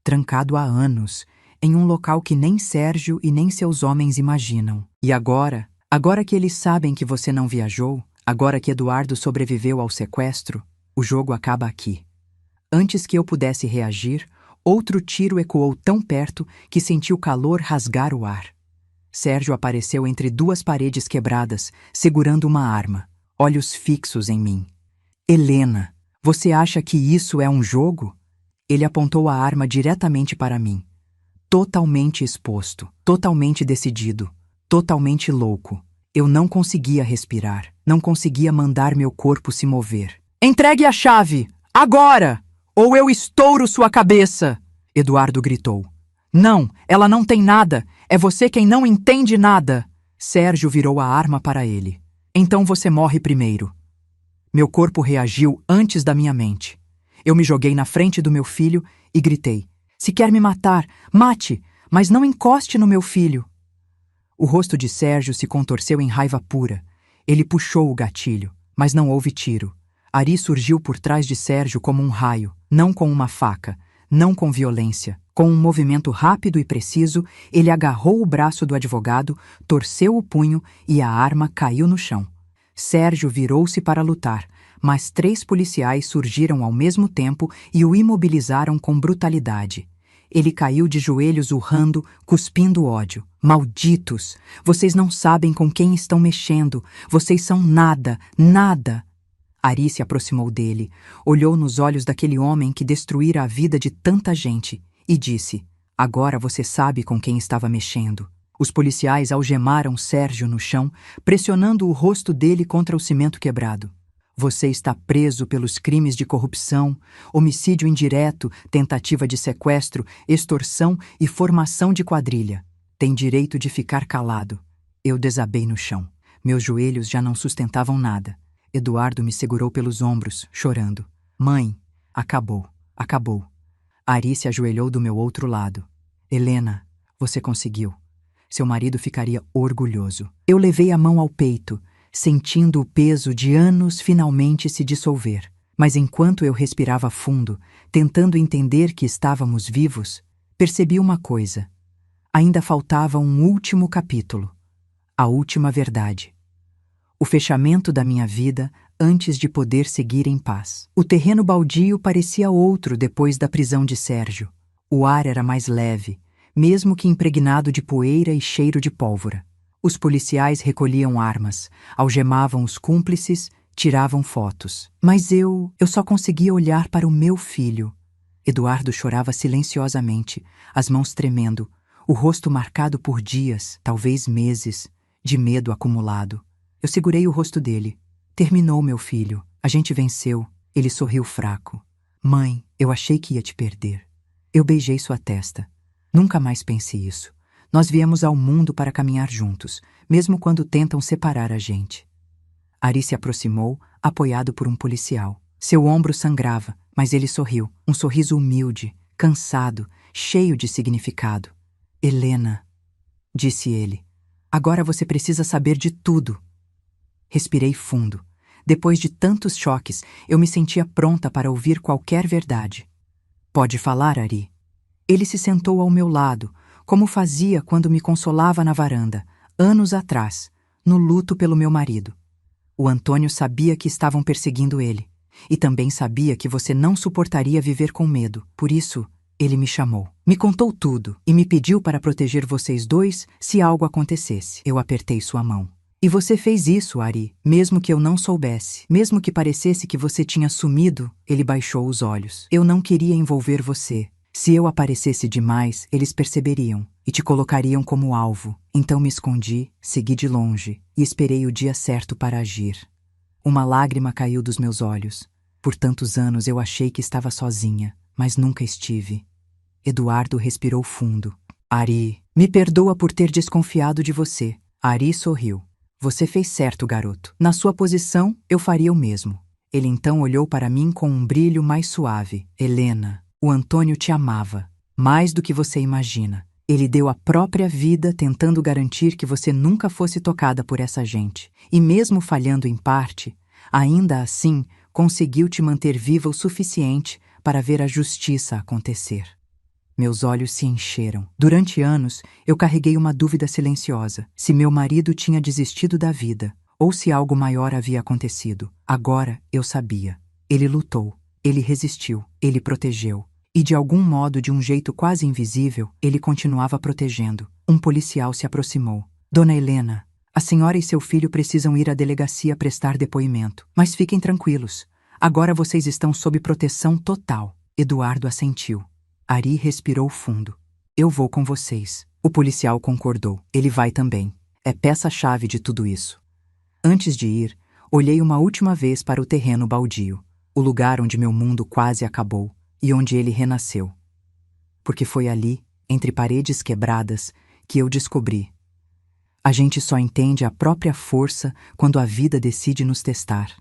Trancado há anos, em um local que nem Sérgio e nem seus homens imaginam. E agora? Agora que eles sabem que você não viajou, agora que Eduardo sobreviveu ao sequestro, o jogo acaba aqui. Antes que eu pudesse reagir, outro tiro ecoou tão perto que senti o calor rasgar o ar. Sérgio apareceu entre duas paredes quebradas, segurando uma arma, olhos fixos em mim. Helena, você acha que isso é um jogo? Ele apontou a arma diretamente para mim. Totalmente exposto, totalmente decidido, totalmente louco. Eu não conseguia respirar, não conseguia mandar meu corpo se mover. Entregue a chave! Agora! Ou eu estouro sua cabeça! Eduardo gritou. Não, ela não tem nada. É você quem não entende nada. Sérgio virou a arma para ele. Então você morre primeiro. Meu corpo reagiu antes da minha mente. Eu me joguei na frente do meu filho e gritei. Se quer me matar, mate, mas não encoste no meu filho. O rosto de Sérgio se contorceu em raiva pura. Ele puxou o gatilho, mas não houve tiro. Ari surgiu por trás de Sérgio como um raio, não com uma faca, não com violência. Com um movimento rápido e preciso, ele agarrou o braço do advogado, torceu o punho e a arma caiu no chão. Sérgio virou-se para lutar, mas 3 policiais surgiram ao mesmo tempo e o imobilizaram com brutalidade. Ele caiu de joelhos urrando, cuspindo ódio. Malditos! Vocês não sabem com quem estão mexendo. Vocês são nada, nada! Ari se aproximou dele, olhou nos olhos daquele homem que destruíra a vida de tanta gente e disse: agora você sabe com quem estava mexendo. Os policiais algemaram Sérgio no chão, pressionando o rosto dele contra o cimento quebrado. Você está preso pelos crimes de corrupção, homicídio indireto, tentativa de sequestro, extorsão e formação de quadrilha. Tem direito de ficar calado. Eu desabei no chão. Meus joelhos já não sustentavam nada. Eduardo me segurou pelos ombros, chorando. Mãe, acabou, acabou. Ari se ajoelhou do meu outro lado. Helena, você conseguiu. Seu marido ficaria orgulhoso. Eu levei a mão ao peito, sentindo o peso de anos finalmente se dissolver. Mas enquanto eu respirava fundo, tentando entender que estávamos vivos, percebi uma coisa. Ainda faltava um último capítulo. A última verdade. O fechamento da minha vida antes de poder seguir em paz. O terreno baldio parecia outro depois da prisão de Sérgio. O ar era mais leve, mesmo que impregnado de poeira e cheiro de pólvora. Os policiais recolhiam armas, algemavam os cúmplices, tiravam fotos. Mas eu só conseguia olhar para o meu filho. Eduardo chorava silenciosamente, as mãos tremendo, o rosto marcado por dias, talvez meses, de medo acumulado. Eu segurei o rosto dele. Terminou, meu filho. A gente venceu. Ele sorriu fraco. Mãe, eu achei que ia te perder. Eu beijei sua testa. Nunca mais pense isso. Nós viemos ao mundo para caminhar juntos, mesmo quando tentam separar a gente. Ari se aproximou, apoiado por um policial. Seu ombro sangrava, mas ele sorriu. Um sorriso humilde, cansado, cheio de significado. Helena, disse ele, agora você precisa saber de tudo. Respirei fundo. Depois de tantos choques, eu me sentia pronta para ouvir qualquer verdade. Pode falar, Ari. Ele se sentou ao meu lado, como fazia quando me consolava na varanda, anos atrás, no luto pelo meu marido. O Antônio sabia que estavam perseguindo ele, e também sabia que você não suportaria viver com medo. Por isso, ele me chamou. Me contou tudo e me pediu para proteger vocês dois se algo acontecesse. Eu apertei sua mão. E você fez isso, Ari, mesmo que eu não soubesse. Mesmo que parecesse que você tinha sumido, ele baixou os olhos. Eu não queria envolver você. Se eu aparecesse demais, eles perceberiam e te colocariam como alvo. Então me escondi, segui de longe e esperei o dia certo para agir. Uma lágrima caiu dos meus olhos. Por tantos anos eu achei que estava sozinha, mas nunca estive. Eduardo respirou fundo. Ari, me perdoa por ter desconfiado de você. Ari sorriu. Você fez certo, garoto. Na sua posição, eu faria o mesmo. Ele então olhou para mim com um brilho mais suave. Helena, O Antônio te amava, mais do que você imagina. Ele deu a própria vida tentando garantir que você nunca fosse tocada por essa gente. E mesmo falhando em parte, ainda assim conseguiu te manter viva o suficiente para ver a justiça acontecer. Meus olhos se encheram. Durante anos, eu carreguei uma dúvida silenciosa: se meu marido tinha desistido da vida, ou se algo maior havia acontecido. Agora eu sabia. Ele lutou, ele resistiu, ele protegeu. E de algum modo, de um jeito quase invisível, ele continuava protegendo. Um policial se aproximou. Dona Helena, a senhora e seu filho precisam ir à delegacia prestar depoimento. Mas fiquem tranquilos. Agora vocês estão sob proteção total. Eduardo assentiu. Ari respirou fundo. Eu vou com vocês. O policial concordou. Ele vai também. É peça-chave de tudo isso. Antes de ir, olhei uma última vez para o terreno baldio, o lugar onde meu mundo quase acabou e onde ele renasceu. Porque foi ali, entre paredes quebradas, que eu descobri. A gente só entende a própria força quando a vida decide nos testar.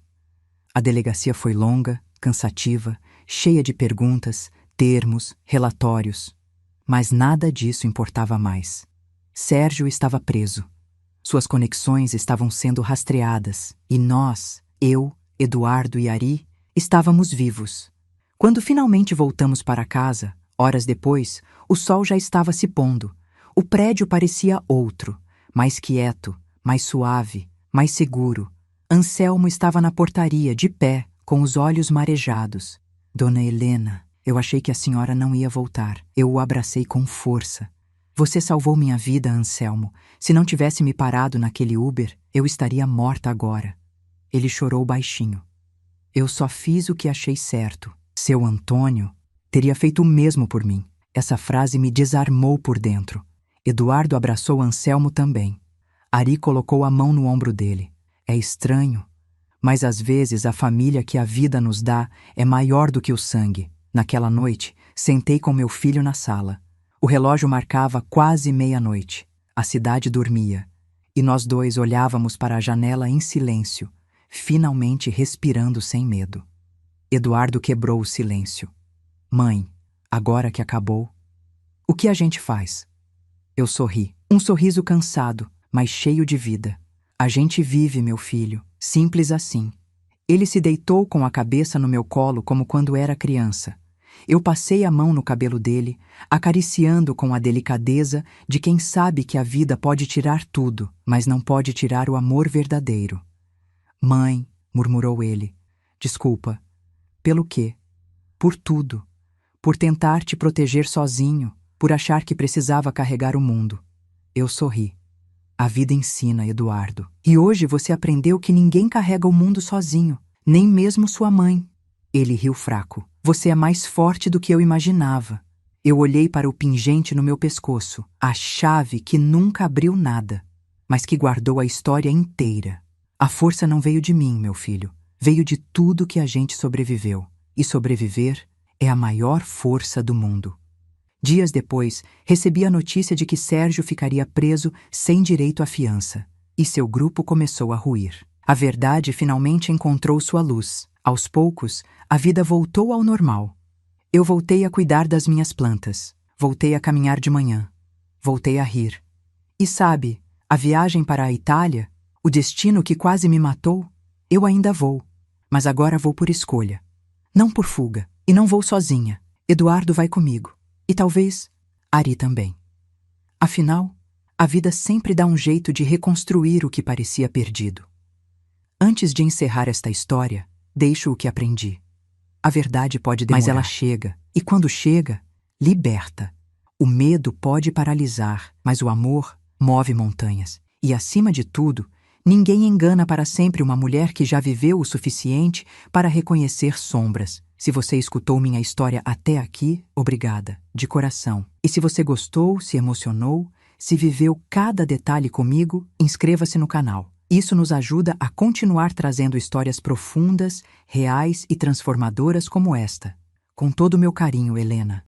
A delegacia foi longa, cansativa, cheia de perguntas, termos, relatórios. Mas nada disso importava mais. Sérgio estava preso. Suas conexões estavam sendo rastreadas. E nós, eu, Eduardo e Ari, estávamos vivos. Quando finalmente voltamos para casa, horas depois, o sol já estava se pondo. O prédio parecia outro, mais quieto, mais suave, mais seguro. Anselmo estava na portaria, de pé, com os olhos marejados. Dona Helena, eu achei que a senhora não ia voltar. Eu o abracei com força. Você salvou minha vida, Anselmo. Se não tivesse me parado naquele Uber, eu estaria morta agora. Ele chorou baixinho. Eu só fiz o que achei certo. Seu Antônio teria feito o mesmo por mim. Essa frase me desarmou por dentro. Eduardo abraçou Anselmo também. Ari colocou a mão no ombro dele. É estranho, mas às vezes a família que a vida nos dá é maior do que o sangue. Naquela noite, sentei com meu filho na sala. O relógio marcava quase meia-noite. A cidade dormia. E nós dois olhávamos para a janela em silêncio, finalmente respirando sem medo. Eduardo quebrou o silêncio. Mãe, agora que acabou, o que a gente faz? Eu sorri. Um sorriso cansado, mas cheio de vida. A gente vive, meu filho. Simples assim. Ele se deitou com a cabeça no meu colo como quando era criança. Eu passei a mão no cabelo dele, acariciando com a delicadeza de quem sabe que a vida pode tirar tudo, mas não pode tirar o amor verdadeiro. Mãe, murmurou ele, desculpa. Pelo quê? Por tudo. Por tentar te proteger sozinho, por achar que precisava carregar o mundo. Eu sorri. A vida ensina, Eduardo. E hoje você aprendeu que ninguém carrega o mundo sozinho, nem mesmo sua mãe. Ele riu fraco. Você é mais forte do que eu imaginava. Eu olhei para o pingente no meu pescoço, a chave que nunca abriu nada, mas que guardou a história inteira. A força não veio de mim, meu filho. Veio de tudo que a gente sobreviveu. E sobreviver é a maior força do mundo. Dias depois, recebi a notícia de que Sérgio ficaria preso sem direito à fiança. E seu grupo começou a ruir. A verdade finalmente encontrou sua luz. Aos poucos, a vida voltou ao normal. Eu voltei a cuidar das minhas plantas. Voltei a caminhar de manhã. Voltei a rir. E sabe, a viagem para a Itália, o destino que quase me matou, eu ainda vou. Mas agora vou por escolha. Não por fuga. E não vou sozinha. Eduardo vai comigo. E talvez Ari também. Afinal, a vida sempre dá um jeito de reconstruir o que parecia perdido. Antes de encerrar esta história, deixo o que aprendi. A verdade pode demorar, mas ela chega. E quando chega, liberta. O medo pode paralisar, mas o amor move montanhas. E acima de tudo, ninguém engana para sempre uma mulher que já viveu o suficiente para reconhecer sombras. Se você escutou minha história até aqui, obrigada, de coração. E se você gostou, se emocionou, se viveu cada detalhe comigo, inscreva-se no canal. Isso nos ajuda a continuar trazendo histórias profundas, reais e transformadoras como esta. Com todo o meu carinho, Helena.